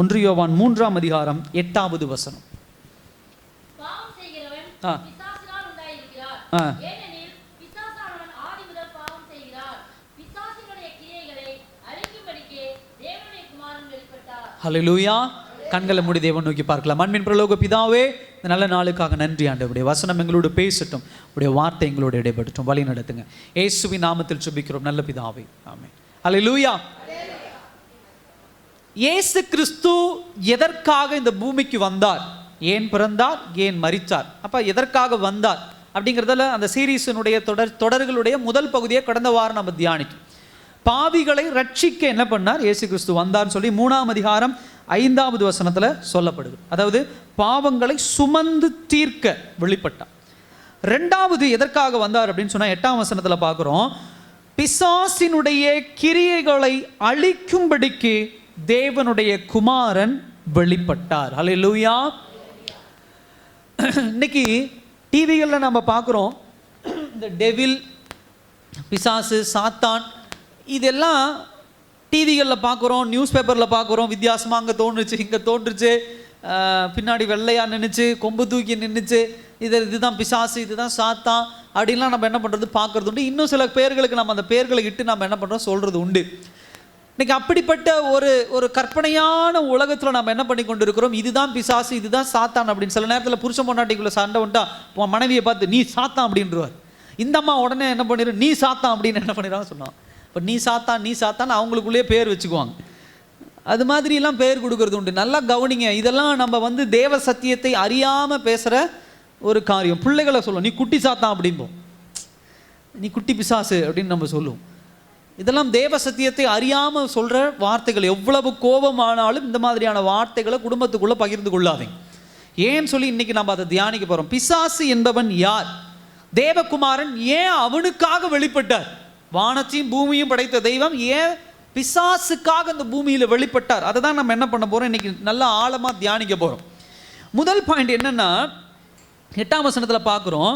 1 யோவான் 3ஆம் அதிகாரம் 8வது வசனம். ஹல்லேலூயா. கண்களை மூடி தேவன் நோக்கி பார்க்கலாம். அன்பின் பரலோக பிதாவே, இந்த நல்ல நாளுக்காக நன்றி ஆண்டவரே. வசனம் எங்களோடு பேசட்டும், உடைய வார்த்தை எங்களோடு இடைப்படட்டும், வழி நடத்துங்க. இயேசுவின் நாமத்தில் ஜெபிக்கிறோம் நல்ல பிதாவே, ஆமென். ஹல்லேலூயா. இயேசு கிறிஸ்து எதற்காக இந்த பூமிக்கு வந்தார், ஏன் பிறந்தார், ஏன் மரித்தார், அப்ப எதற்காக வந்தார் அப்படிங்கிறதுல அந்த சீரீஸினுடைய தொடர்களுடைய முதல் பகுதியை கடந்த வாரம் நம்ம தியானித்தோம். பாவிகளை ரட்சிக்க என்ன பண்ணார், இயேசு கிறிஸ்து வந்தார்னு சொல்லி 3ஆம் அதிகாரம் 5வது வசனத்துல சொல்லப்படுது. அதாவது பாவங்களை சுமந்து தீர்க்க வெளிப்பட்டார். 2வது எதற்காக வந்தார் அப்படின்னு சொன்னா 8ஆம் வசனத்துல பார்க்கிறோம், பிசாசினுடைய கிரியைகளை அழிக்கும்படிக்கு தேவனுடைய குமாரன் வெளிப்பட்டார். ஹல்லேலூயா. இன்னைக்கு டிவிகளில் நம்ம பார்க்குறோம், இந்த டெவில், பிசாசு, சாத்தான், இதெல்லாம் டிவிகளில் பார்க்குறோம், நியூஸ் பேப்பரில் பார்க்குறோம். வித்தியாசமாக அங்கே தோன்றுச்சு, இங்கே தோன்றுச்சு, பின்னாடி வெள்ளையாக நின்றுச்சு, கொம்பு தூக்கி நின்றுச்சு, இதுதான் பிசாசு, இதுதான் சாத்தான் அப்படின்லாம் நம்ம என்ன பண்ணுறது பார்க்குறது உண்டு. இன்னும் சில பேர்களுக்கு நம்ம அந்த பேர்களை இட்டு நம்ம என்ன பண்ணுறோம் சொல்கிறது உண்டு. இன்னைக்கு அப்படிப்பட்ட ஒரு கற்பனையான உலகத்தில் நம்ம என்ன பண்ணி கொண்டு இருக்கிறோம், இதுதான் பிசாசு, இதுதான் சாத்தான் அப்படின்னு. சில நேரத்தில் புருஷன் பொண்டாட்டிக்குள்ள சண்டை வந்துட்டா மனைவியை பார்த்து நீ சாத்தான் அப்படின்றவார். இந்த அம்மா உடனே என்ன பண்ணிடும், நீ சாத்தான் அப்படின்னு என்ன பண்ணிடுறாங்க சொன்னான். இப்போ நீ சாத்தான் நீ சாத்தான் அவங்களுக்குள்ளேயே பேர் வச்சுக்குவாங்க. அது மாதிரிலாம் பேர் கொடுக்கறது உண்டு. நல்லா கவனிங்க, இதெல்லாம் நம்ம தேவ சத்தியத்தை அறியாமல் பேசுகிற ஒரு காரியம். பிள்ளைகளை சொல்லுவோம் நீ குட்டி சாத்தான் அப்படிம்போம், நீ குட்டி பிசாசு அப்படின்னு நம்ம சொல்லுவோம். இதெல்லாம் தேவ சத்தியத்தை அறியாமல் சொல்கிற வார்த்தைகள். எவ்வளவு கோபமானாலும் இந்த மாதிரியான வார்த்தைகளை குடும்பத்துக்குள்ளே பகிர்ந்து கொள்ளாதீங்க. ஏன்னு சொல்லி இன்னைக்கு நம்ம அதை தியானிக்க போகிறோம். பிசாசு என்பவன் யார், தேவகுமாரன் ஏன் அவனுக்காக வெளிப்பட்டார், வானத்தையும் பூமியும் படைத்த தெய்வம் ஏன் பிசாசுக்காக இந்த பூமியில் வெளிப்பட்டார், அதை தான் நம்ம என்ன பண்ண போகிறோம் இன்னைக்கு நல்லா ஆழமாக தியானிக்க போகிறோம். முதல் பாயிண்ட் என்னன்னா 8ஆம் வசனத்தில் பார்க்குறோம்,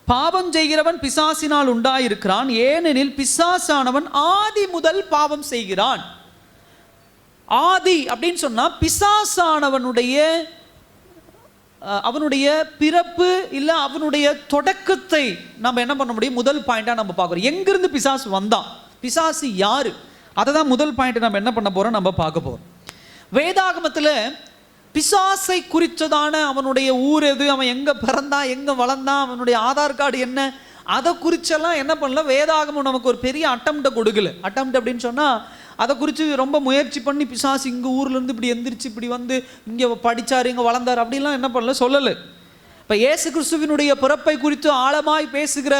பாவம் செய்கிறவன் பிசாசினால் உண்டாயிருக்கிறான், ஏனெனில் பிசாசானவன் ஆதி முதல் பாவம் செய்கிறான். ஆதி அப்படின்னு சொன்னா பிசாசானவனுடைய அவனுடைய பிறப்பு இல்லை அவனுடைய தொடக்கத்தை நம்ம என்ன பண்ண முடியும், முதல் பாயிண்டா நம்ம பார்க்குறோம். எங்கிருந்து பிசாசு வந்தான், பிசாசு யாரு, அதை தான் முதல் பாயிண்ட் நம்ம என்ன பண்ண போறோம், நம்ம பார்க்க போறோம். வேதாகமத்தில் பிசாசை குறித்ததான அவனுடைய ஊர் எது, அவன் எங்க பிறந்தான், எங்க வளர்ந்தான், அவனுடைய ஆதார் கார்டு என்ன, அதை குறிச்செல்லாம் என்ன பண்ணல வேதாகமம் நமக்கு ஒரு பெரிய அட்டம்ப்டை கொடுக்கல. அட்டம்ப்ட் அப்படின்னு சொன்னா அதை குறித்து ரொம்ப முயற்சி பண்ணி பிசாசு இங்கே ஊர்லேருந்து இப்படி எந்திரிச்சு இப்படி இங்கே படித்தார், இங்கே வளர்ந்தார் அப்படிலாம் என்ன பண்ணல சொல்லலை. இப்போ இயேசு கிறிஸ்துவினுடைய பிறப்பை குறித்து ஆழமாய் பேசுகிற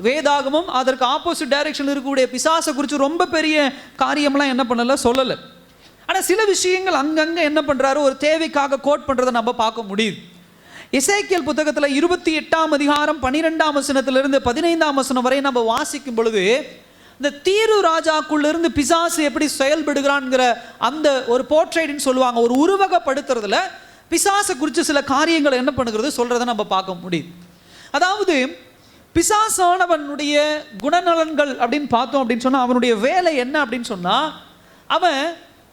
வேதாகமம் அதற்கு ஆப்போசிட் டைரக்ஷன் இருக்கக்கூடிய பிசாசை குறித்து ரொம்ப பெரிய காரியம்லாம் என்ன பண்ணல சொல்லலை. ஆனால் சில விஷயங்கள் அங்கங்கே என்ன பண்ணுறாரு, ஒரு தேவைக்காக கோட் பண்ணுறதை நம்ம பார்க்க முடியுது. எசேக்கியேல் புத்தகத்தில் 28ஆம் அதிகாரம் 12ஆம் வசனத்திலிருந்து 15ஆம் வசனம் வரை நம்ம வாசிக்கும் பொழுது இந்த தீரு ராஜாக்குள்ளிருந்து பிசாசு எப்படி செயல்படுகிறான்ங்கிற அந்த ஒரு போர்ட்ரேட்னு சொல்லுவாங்க, ஒரு உருவகப்படுத்துறதுல பிசாசை குறித்து சில காரியங்களை என்ன பண்ணுகிறது சொல்றதை நம்ம பார்க்க முடியுது. அதாவது பிசாசானவனுடைய குணநலன்கள் அப்படின்னு பார்த்தோம் அப்படின்னு சொன்னா அவனுடைய வேலை என்ன அப்படின்னு சொன்னா, அவன்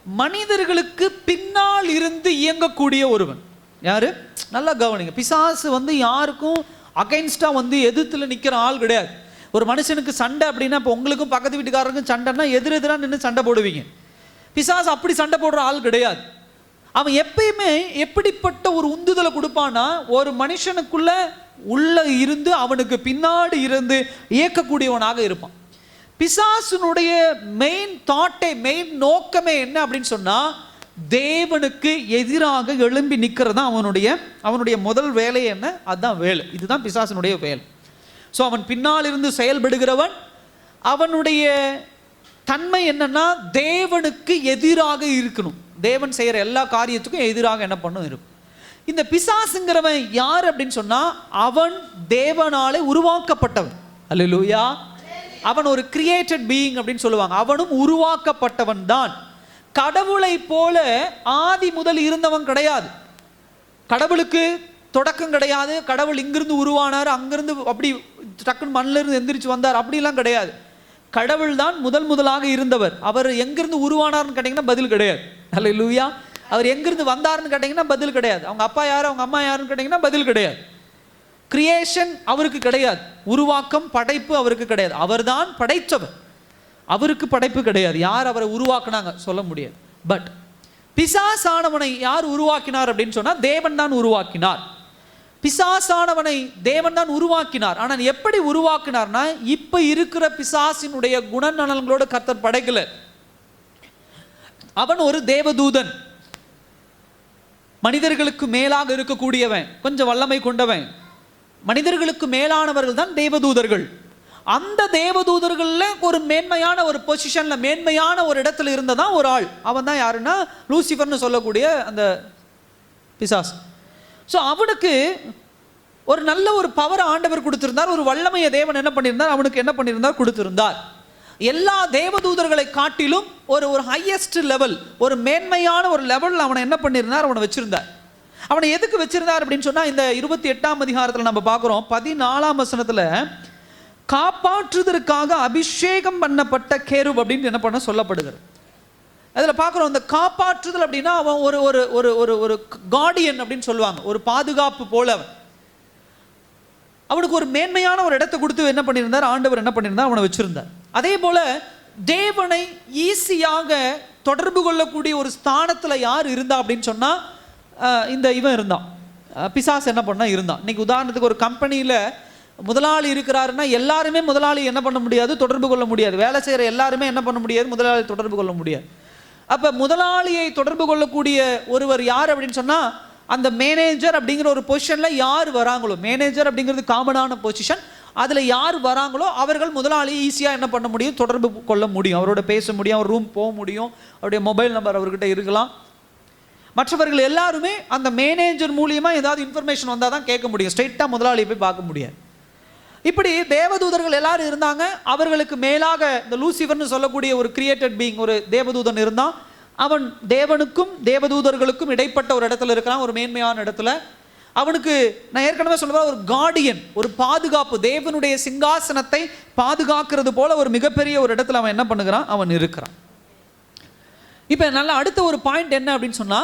மனிதர்களுக்கு பின்னால் இருந்து இயங்கக்கூடிய ஒருவன். யாரு, நல்லா கவனிங்க. பிசாசு யாருக்கும் அகைன்ஸ்டா எதிர்த்துல நிக்கிற ஆள் கிடையாது. ஒரு மனுஷனுக்கு சண்டை அப்படின்னா இப்போ உங்களுக்கும் பக்கத்து வீட்டுக்காரருக்கும் சண்டைன்னா எதிரெதிராக நின்று சண்டை போடுவீங்க. பிசாசு அப்படி சண்டை போடுற ஆள் கிடையாது. அவன் எப்பயுமே எப்படிப்பட்ட ஒரு உந்துதலை கொடுப்பான்னா, ஒரு மனுஷனுக்குள்ள உள்ள இருந்து அவனுக்கு பின்னாடி இருந்து இயக்கக்கூடியவனாக இருப்பான். பிசாசுனுடைய மெயின் தாட்டே, மெயின் நோக்கமே என்ன அப்படின்னு சொன்னா, தேவனுக்கு எதிராக எழும்பி நிற்கிறது தான் அவனுடைய முதல் வேலை. என்ன, அதுதான் வேலை. இதுதான் பிசாசினுடைய வேலை. ஸோ அவன் பின்னால் இருந்து செயல்படுகிறவன். அவனுடைய தன்மை என்னன்னா, தேவனுக்கு எதிராக இருக்கணும். தேவன் செய்கிற எல்லா காரியத்துக்கும் எதிராக என்ன பண்ணும் இருக்கும். இந்த பிசாசுங்கிறவன் யார் அப்படின்னு சொன்னா, அவன் தேவனாலே உருவாக்கப்பட்டவன். அல்லேலூயா. அவன் ஒரு கிரியேட்டட் பீயிங் அப்படின்னு சொல்லுவாங்க. அவனும் உருவாக்கப்பட்டவன் தான். கடவுளை போல ஆதி முதல் இருந்தவன் கிடையாது. கடவுளுக்கு தொடக்கம் கிடையாது. கடவுள் இங்கிருந்து உருவானார், அங்கிருந்து அப்படி டக்குன்னு மண்ணில் இருந்து எந்திரிச்சு வந்தார் அப்படிலாம் கிடையாது. கடவுள் தான் முதலாக இருந்தவர். அவர் எங்கிருந்து உருவானார்னு கேட்டீங்கன்னா பதில் கிடையாது. அல்லேலூயா. அவர் எங்கிருந்து வந்தாருன்னு கேட்டிங்கன்னா பதில் கிடையாது. அவங்க அப்பா யார், அவங்க அம்மா யாருன்னு கேட்டிங்கன்னா பதில் கிடையாது. கிரியேஷன் அவருக்கு கிடையாது, உருவாக்கம் படைப்பு அவருக்கு கிடையாது. அவர் தான் படைத்தவர், அவருக்கு படைப்பு கிடையாது. யார் அவரை உருவாக்குனாங்க சொல்ல முடியாது. பட் பிசாசானவனை யார் உருவாக்கினார் அப்படின்னு சொன்னா தேவன் தான் உருவாக்கினார். பிசாசானவனை தேவன் தான் உருவாக்கினார். ஆனால் எப்படி உருவாக்கினார்னா, இப்ப இருக்கிற பிசாசினுடைய குணநலன்களோட கர்த்தர் படைக்கல. அவன் ஒரு தேவதூதன், மனிதர்களுக்கு மேலாக இருக்கக்கூடியவன், கொஞ்சம் வல்லமை கொண்டவன். மனிதர்களுக்கு மேலானவர்கள் தான் தேவதூதர்கள். அந்த தேவதூதர்கள்ல ஒரு மேன்மையான ஒரு பொசிஷன்ல, மேன்மையான ஒரு இடத்துல இருந்ததான் ஒரு ஆள். அவன் தான் யாருன்னா லூசிஃபர்னு சொல்லக்கூடிய அந்த பிசாஸ். ஸோ அவனுக்கு ஒரு நல்ல ஒரு பவர் ஆண்டவர் கொடுத்திருந்தார், ஒரு வல்லமையை தேவன் என்ன பண்ணியிருந்தார், அவனுக்கு என்ன பண்ணியிருந்தார், கொடுத்திருந்தார். எல்லா தேவதூதர்களை காட்டிலும் ஒரு ஒரு ஹையஸ்ட் லெவல், ஒரு மேன்மையான ஒரு லெவலில் அவனை என்ன பண்ணியிருந்தார், அவனை வச்சிருந்தார். அவனை எதுக்கு வச்சிருந்தார் அப்படின்னு சொன்னா, இந்த 28ஆம் அதிகாரத்தில் நம்ம பார்க்குறோம் 14ஆம் வசனத்தில் காப்பாற்றுவதற்காக அபிஷேகம் பண்ணப்பட்ட கேருப் அப்படின்னு என்ன பண்ண சொல்லப்படுகிறது. அதில் பார்க்குறோம், இந்த காப்பாற்றுதல் அப்படின்னா அவன் ஒரு ஒரு ஒரு ஒரு ஒரு கார்டியன் அப்படின்னு சொல்லுவாங்க, ஒரு பாதுகாப்பு போல. அவனுக்கு ஒரு மேன்மையான ஒரு இடத்தை கொடுத்து என்ன பண்ணியிருந்தார், ஆண்டவர் என்ன பண்ணியிருந்தார், அவனை வச்சிருந்தார். அதே போல தேவனை ஈஸியாக தொடர்பு கொள்ளக்கூடிய ஒரு ஸ்தானத்தில் யார் இருந்தா அப்படின்னு சொன்னா இந்த இவன் இருந்தான், பிசாசு என்ன பண்ணா இருந்தான். இன்னைக்கு உதாரணத்துக்கு ஒரு கம்பெனியில் முதலாளி இருக்கிறாருன்னா எல்லாருமே முதலாளி என்ன பண்ண முடியாது, தொடர்பு கொள்ள முடியாது. வேலை செய்கிற எல்லாருமே என்ன பண்ண முடியாது, முதலாளி தொடர்பு கொள்ள முடியாது. அப்போ முதலாளியை தொடர்பு கொள்ளக்கூடிய ஒருவர் யார் அப்படின்னு சொன்னால், அந்த மேனேஜர் அப்படிங்கிற ஒரு பொசிஷனில் யார் வராங்களோ, மேனேஜர் அப்படிங்கிறது காமனான பொசிஷன், அதில் யார் வராங்களோ அவர்கள் முதலாளியை ஈஸியாக என்ன பண்ண முடியும், தொடர்பு கொள்ள முடியும், அவரோட பேச முடியும், அவர் ரூம் போக முடியும், அவருடைய மொபைல் நம்பர் அவர்கிட்ட இருக்கலாம். மற்றவர்கள் எல்லாருமே அந்த மேனேஜர் மூலியமாக ஏதாவது இன்ஃபர்மேஷன் வந்தால் தான் கேட்க முடியும், ஸ்ட்ரெயிட்டாக முதலாளியை போய் பார்க்க முடியாது. இப்படி தேவதூதர்கள் எல்லாரும் இருந்தாங்க. அவர்களுக்கு மேலாக இந்த லூசிஃபர்னு சொல்லக்கூடிய ஒரு கிரியேட்டட் பீயிங், ஒரு தேவதூதன் இருந்தான். அவன் தேவனுக்கும் தேவதூதர்களுக்கும் இடைப்பட்ட ஒரு இடத்துல இருக்கிறான், ஒரு மேன்மையான இடத்துல. அவனுக்கு நான் ஏற்கனவே சொல்லுவேன், ஒரு கார்டியன், ஒரு பாதுகாப்பு, தேவனுடைய சிங்காசனத்தை பாதுகாக்கிறது போல ஒரு மிகப்பெரிய ஒரு இடத்துல அவன் என்ன பண்ணுகிறான், அவன் இருக்கிறான். இப்போ நல்லா அடுத்த ஒரு பாயிண்ட் என்ன அப்படின்னு சொன்னா,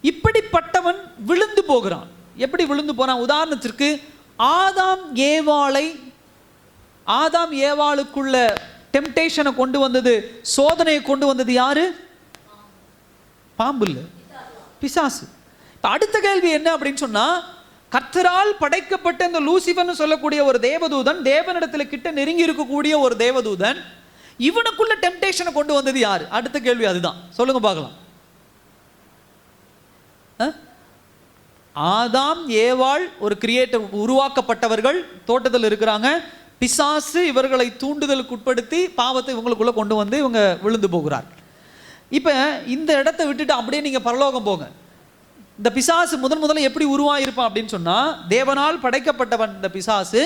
இப்படிப்பட்டவன் விழுந்து போகிறான். எப்படி விழுந்து போறான்? உதாரணத்திற்கு ஆதாம் ஏவாளுக்குள்ள டெம்டேஷனை கொண்டு வந்தது, சோதனையை கொண்டு வந்தது யாரு? பாம்பு இல்ல, பிசாசு. அடுத்த கேள்வி என்ன அப்படின்னு சொன்னா, கர்த்தரால் படைக்கப்பட்ட இந்த லூசிஃபர்னு சொல்லக்கூடிய ஒரு தேவதூதன், தேவனிடத்துல கிட்ட நெருங்கி இருக்கக்கூடிய ஒரு தேவதூதன், இவனுக்குள்ள டெம்டேஷனை கொண்டு வந்தது யாரு? அடுத்த கேள்வி அதுதான். சொல்லுங்க பார்க்கலாம். ஆதாம் ஏவாள் ஒரு கிரியேட்டர், உருவாக்கப்பட்டவர்கள் தோட்டத்தில் இருக்கிறாங்க. பிசாசு இவர்களை தூண்டுதலுக்கு உட்படுத்தி பாவத்தை இவங்களுக்குள்ள கொண்டு வந்து இவங்க விழுந்து போகிறார்கள். இப்போ இந்த இடத்தை விட்டுட்டு அப்படியே நீங்கள் பரலோகம் போங்க. இந்த பிசாசு முதல்ல எப்படி உருவாயிருப்பான் அப்படின்னு சொன்னா, தேவனால் படைக்கப்பட்டவன் இந்த பிசாசு.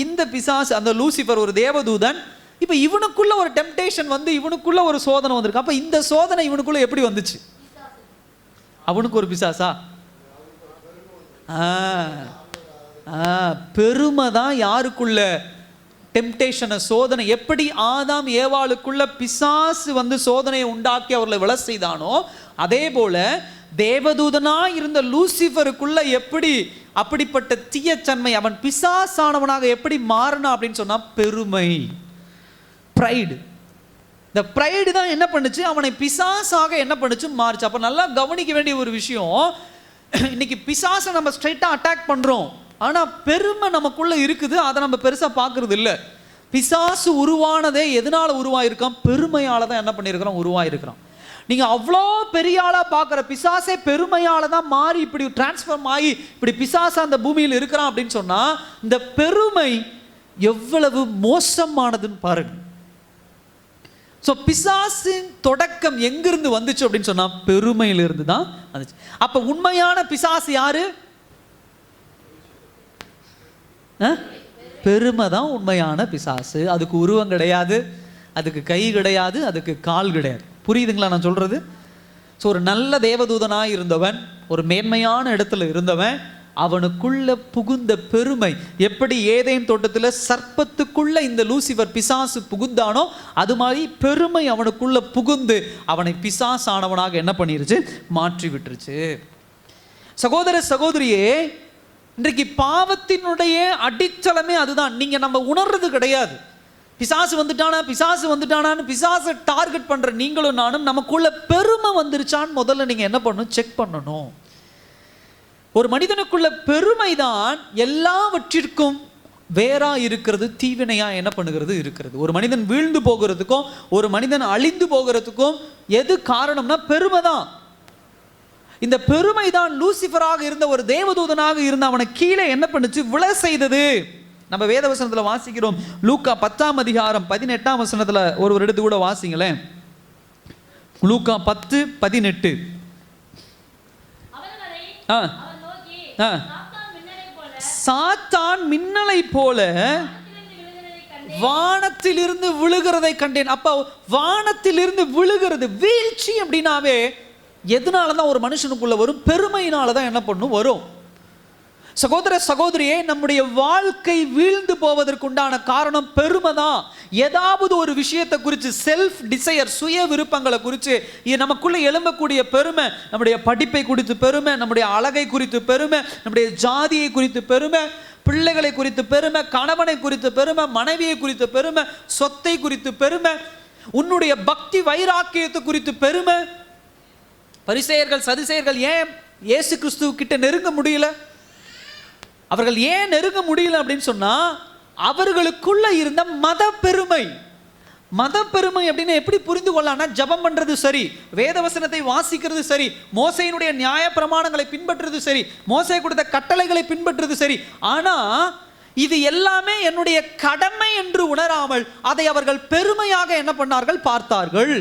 இந்த பிசாசு அந்த லூசிஃபர் ஒரு தேவதூதன். இப்போ இவனுக்குள்ள ஒரு டெம்டேஷன் வந்து, இவனுக்குள்ள ஒரு சோதனை வந்திருக்கு. அப்போ இந்த சோதனை இவனுக்குள்ள எப்படி வந்துச்சு? அவனுக்கு ஒரு பிசாசா? பெருமை தான் யாருக்குள்ள டெம்டேஷனை, சோதனை. எப்படி ஆதாம் ஏவாளுக்குள்ள பிசாசு வந்து சோதனையை உண்டாக்கி அவர்களை விழ செய்தானோ, அதே போல தேவதூதனா இருந்த லூசிஃபருக்குள்ள எப்படி அப்படிப்பட்ட தீயத்தன்மை, அவன் பிசாசானவனாக எப்படி மாறினா அப்படின்னு சொன்னா, பெருமை, ப்ரைடு. இந்த ப்ரைடு தான் என்ன பண்ணுச்சு, அவனை பிசாசாக என்ன பண்ணுச்சு, மாறிச்சு. அப்போ நல்லா கவனிக்க வேண்டிய ஒரு விஷயம், இன்னைக்கு பிசாசை நம்ம ஸ்ட்ரைட்டாக அட்டாக் பண்ணுறோம், ஆனால் பெருமை நமக்குள்ளே இருக்குது, அதை நம்ம பெருசாக பார்க்குறது இல்லை. பிசாசு உருவானதே எதனால் உருவாயிருக்கான்? பெருமையால் தான் என்ன பண்ணியிருக்கிறோம், உருவாயிருக்கிறோம். நீங்கள் அவ்வளோ பெரிய ஆளாக பார்க்குற பிசாசே பெருமையால் தான் மாறி இப்படி டிரான்ஸ்ஃபார்ம் ஆகி இப்படி பிசாசு அந்த பூமியில் இருக்கிறான் அப்படின்னு சொன்னால், இந்த பெருமை எவ்வளவு மோசமானதுன்னு பாருங்க. ஸோ பிசாசின் தொடக்கம் எங்கிருந்து வந்துச்சு அப்படின்னு சொன்னா, பெருமையிலிருந்து தான் வந்துச்சு. அப்ப உண்மையான பிசாசு யாரு? பெருமை தான் உண்மையான பிசாசு. அதுக்கு உருவம் கிடையாது, அதுக்கு கை கிடையாது, அதுக்கு கால் கிடையாது. புரியுதுங்களா நான் சொல்றது? ஸோ ஒரு நல்ல தேவதூதனாக இருந்தவன், ஒரு மேன்மையான இடத்துல இருந்தவன், அவனுக்குள்ள புகுந்த பெருமை. எப்படி ஏதேன் தோட்டத்தில் சர்ப்பத்துக்குள்ள இந்த லூசிஃபர் பிசாசு புகுந்தானோ அது மாதிரி பெருமை அவனுக்குள்ள புகுந்து அவனை பிசாசானவனாக என்ன பண்ணிருச்சு, மாற்றி விட்டுருச்சு. சகோதர சகோதரியே, இன்றைக்கு பாவத்தினுடைய அடித்தளமே அதுதான். நீங்க நம்ம உணர்றது கிடையாது. பிசாசு வந்துட்டானான்னு பிசாசை டார்கெட் பண்ற நீங்களும் நானும் நமக்குள்ள பெருமை வந்துருச்சான்னு முதல்ல நீங்க என்ன பண்ணணும், செக் பண்ணணும். ஒரு மனிதனுக்குள்ள பெருமைதான் எல்லாவற்றிற்கும் வேறா இருக்கிறது, தீவினையா என்ன பண்ணுகிறது இருக்கிறது. ஒரு மனிதன் வீழ்ந்து போகிறதுக்கும் ஒரு மனிதன் அழிந்து போகிறதுக்கும் எது காரணம்னா பெருமை தான். இந்த பெருமை தான் லூசிஃபராக இருந்த ஒரு தேவதூதனாக இருந்த அவனை கீழே என்ன பண்ணுச்சு, விழ செய்தது. நம்ம வேத வசனத்துல வாசிக்கிறோம். லூக்கா 10ஆம் அதிகாரம் 18ஆம் வசனத்துல ஒரு எடுத்து கூட வாசிங்களேன். லூக்கா 10:18. சாத்தான் மின்னலை போல வானத்திலிருந்து விழுகிறதை கண்டேன். அப்ப வானத்திலிருந்து விழுகிறது, வீழ்ச்சி அப்படின்னாவே எதனாலதான் ஒரு மனுஷனுக்குள்ள வரும், பெருமையினாலதான் என்ன பண்ணும் வரும். சகோதர சகோதரியே, நம்முடைய வாழ்க்கை வீழ்ந்து போவதற்குண்டான காரணம் பெருமை தான். ஏதாவது ஒரு விஷயத்தை குறித்து செல்ஃப் டிசையர், சுய விருப்பங்களை குறித்து நமக்குள்ள எழும்பக்கூடிய பெருமை, நம்முடைய படிப்பை குறித்து பெருமை, நம்முடைய அழகை குறித்து பெருமை, நம்முடைய ஜாதியை குறித்து பெருமை, பிள்ளைகளை குறித்து பெருமை, கணவனை குறித்து பெருமை, மனைவியை குறித்து பெருமை, சொத்தை குறித்து பெருமை, உன்னுடைய பக்தி வைராக்கியத்தை குறித்து பெருமை. பரிசேயர்கள் சதுசேயர்கள் ஏன் இயேசு கிறிஸ்து கிட்ட நெருங்க முடியல? அவர்கள் ஏன் நெருங்க முடியல அப்படின்னு சொன்னா, அவர்களுக்குள்ள இருந்த மத பெருமை. மத பெருமை அப்படின்னு எப்படி புரிந்து கொள்ளலாம்னா, ஜபம் பண்றது சரி, வேதவசனத்தை வாசிக்கிறது சரி, மோசையினுடைய நியாய பிரமாணங்களை பின்பற்றுறது சரி, மோசை கொடுத்த கட்டளைகளை பின்பற்றுறது சரி, ஆனா இது எல்லாமே என்னுடைய கடமை என்று உணராமல் அதை அவர்கள் பெருமையாக என்ன பண்ணார்கள், பார்த்தார்கள்.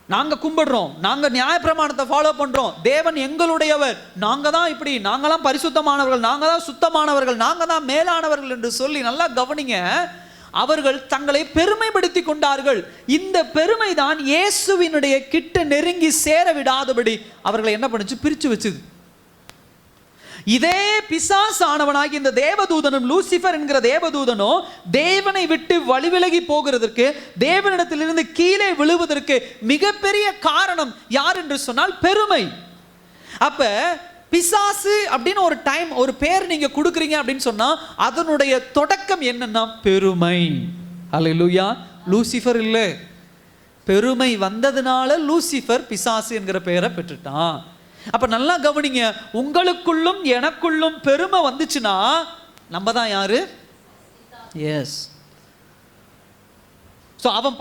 நாங்க கும்பிடுறோம், நாங்க நியாய பிரமாணத்தை ஃபாலோ பண்றோம், தேவன் எங்களுடையவர், நாங்க தான் இப்படி, நாங்களாம் பரிசுத்தமானவர்கள், நாங்க தான் சுத்தமானவர்கள், நாங்க தான் மேலானவர்கள் என்று சொல்லி நல்லா கவனிங்க. அவர்கள் தங்களை பெருமைப்படுத்தி கொண்டார்கள். இந்த பெருமை தான் இயேசுவினுடைய கிட்ட நெருங்கி சேர விடாதபடி அவர்களை என்ன பண்ணுச்சு, பிரிச்சு வச்சுது. இதே பிசாசானவனாகி இந்த தேவதூதனும், லூசிஃபர் என்கிற தேவதூதனோ தேவனை விட்டு வழிவிலகி போகிறதற்கு, தேவனிடத்திலிருந்து கீழே விழுவதற்கு மிகப்பெரிய காரணம் யார் என்று சொன்னால் பெருமை. அப்ப பிசாசு அப்படின்னு ஒரு டைம் ஒரு பேர் நீங்க கொடுக்குறீங்க அப்படின்னு சொன்னா அதனுடைய தொடக்கம் என்னன்னா பெருமை. அல்லேலூயா. லூசிஃபர் இல்லை, பெருமை வந்ததுனால லூசிஃபர் பிசாசு என்கிற பெயரை பெற்றுட்டான். அப்ப நல்லா கவனிங்க, உங்களுக்குள்ளும் எனக்குள்ளும் பெருமை வந்துச்சுன்னா நம்ம தான் யாரு? எஸ். சோ அவன்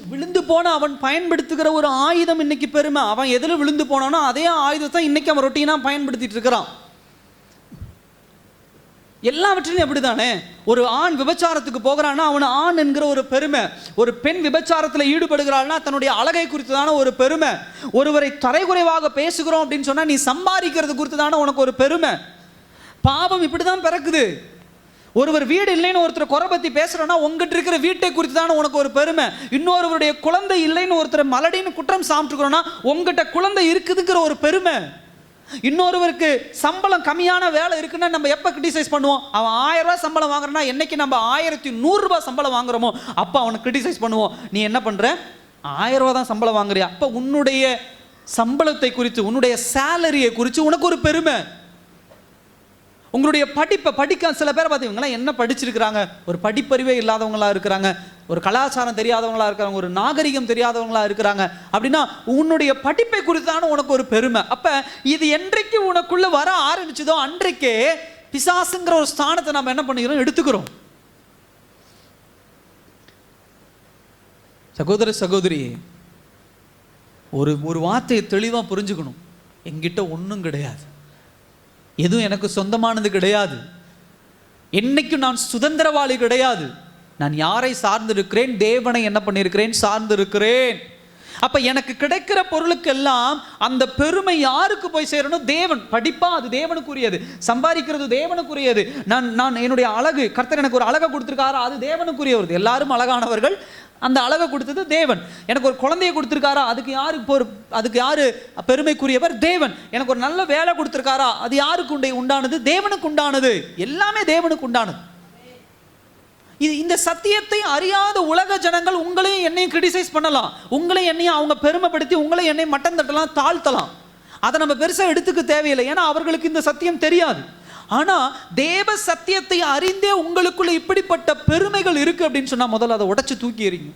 விழுந்து போன அவன் பயன்படுத்துகிற ஒரு ஆயுதம் இன்னைக்கு பெருமை. அவன் எதுல விழுந்து போனானோ அதே ஆயுதத்தை இன்னைக்கு அவன் ரொட்டீனா பயன்படுத்திட்டு இருக்கிறான். எல்லாவற்றிலும் எப்படிதானே, ஒரு ஆண் விபச்சாரத்துக்கு போகிறான்னா அவன் ஆண் என்கிற ஒரு பெருமை, ஒரு பெண் விபச்சாரத்தில் ஈடுபடுகிறாள்னா தன்னுடைய அழகை குறித்துதான ஒரு பெருமை, ஒருவரை தரைகுறைவாக பேசுகிறோம் அப்படின்னு சொன்னா நீ சம்பாதிக்கிறது குறித்துதான உனக்கு ஒரு பெருமை. பாவம் இப்படிதான் பிறக்குது. ஒருவர் வீடு இல்லைன்னு ஒருத்தர் குறை பத்தி பேசுறோம்னா உங்ககிட்ட இருக்கிற வீட்டை குறித்து தானே உனக்கு ஒரு பெருமை. இன்னொருவருடைய குழந்தை இல்லைன்னு ஒருத்தர் மலடின்னு குற்றம் சாப்பிட்டுக்கிறோம்னா உங்ககிட்ட குழந்தை இருக்குதுங்கிற ஒரு பெருமை. இன்னொருவருக்கு சம்பளம் கம்மியான வேலை இருக்குன்னா நம்ம எப்ப கிரிட்டிசைஸ் பண்ணுவோம்? அவன் 1000 ரூபாய் சம்பளம் வாங்குறனா என்னைக்கு நம்ம 1100 ரூபாய் சம்பளம் வாங்குறோமோ அப்ப அவனை கிரிட்டிசைஸ் பண்ணுவோம். நீ என்ன பண்ற? 1000 ரூபாய் தான் சம்பளம் வாங்குறியா? அப்ப உன்னுடைய சம்பளத்தை குறித்து, உன்னுடைய சேலரியை குறித்து உனக்கு ஒரு பெருமை. உங்களுடைய படிக்க சில பேர் பார்த்தீங்கன்னா என்ன படிச்சிருக்கிறாங்க, ஒரு படிப்பறிவே இல்லாதவங்களா இருக்கிறாங்க, ஒரு கலாச்சாரம் தெரியாதவங்களா இருக்கிறாங்க, ஒரு நாகரிகம் தெரியாதவங்களா இருக்கிறாங்க. அப்படின்னா உன்னுடைய படிப்பை குறித்தான உனக்கு ஒரு பெருமை. அப்ப இது என்றைக்கு உனக்குள்ள வர ஆரம்பிச்சதோ அன்றைக்கே பிசாசுங்கிற ஒரு ஸ்தானத்தை நம்ம என்ன பண்ணிக்கிறோம், எடுத்துக்கிறோம். சகோதர சகோதரி, ஒரு வார்த்தையை தெளிவா புரிஞ்சுக்கணும். என்கிட்ட ஒன்றும் கிடையாது, எதுவும் எனக்கு சொந்தமானது கிடையாது, என்னைக்கும் நான் சுதந்திரவாளி கிடையாது. நான் யாரை சார்ந்திருக்கிறேன்? தேவனை என்ன பண்ணியிருக்கிறேன்? சார்ந்திருக்கிறேன். அப்ப எனக்கு கிடைக்கிற பொருளுக்கெல்லாம் அந்த பெருமை யாருக்கு போய் சேரணும்? தேவன். படிப்பா அது தேவனுக்குரியது, சம்பாதிக்கிறது தேவனுக்குரியது. நான் என்னுடைய அழகு, கர்த்தர் எனக்கு ஒரு அழகை கொடுத்திருக்காரா, அது தேவனுக்குரியது. எல்லாரும் அழகானவர்கள், அந்த அழகை கொடுத்தது தேவன். எனக்கு ஒரு குழந்தையை கொடுத்திருக்காரா, அதுக்கு யாரு பெருமைக்குரியவர்? தேவன். எனக்கு ஒரு நல்ல வேலை கொடுத்திருக்காரா, அது யாருக்கு உண்டானது? தேவனுக்கு உண்டானது. எல்லாமே தேவனுக்கு உண்டானது. இந்த சத்தியத்தை அறியாத உலக ஜனங்கள் உங்களையும் என்னையும் கிரிட்டிசைஸ் பண்ணலாம், உங்களையும் என்னையும் அவங்க பெருமைப்படுத்தி உங்களையும் என்னையும் மட்டம் தட்டலாம், தாழ்த்தலாம். அதை நம்ம பெருசாக எடுத்துக்க தேவையில்லை, ஏன்னா அவர்களுக்கு இந்த சத்தியம் தெரியாது. ஆனா தேவ சத்தியத்தை அறிந்தே உங்களுக்குள்ள இப்படிப்பட்ட பெருமைகள் இருக்கு அப்படின்னு சொன்னா முதல்ல அதை உடைச்சு தூக்கி எறிங்க.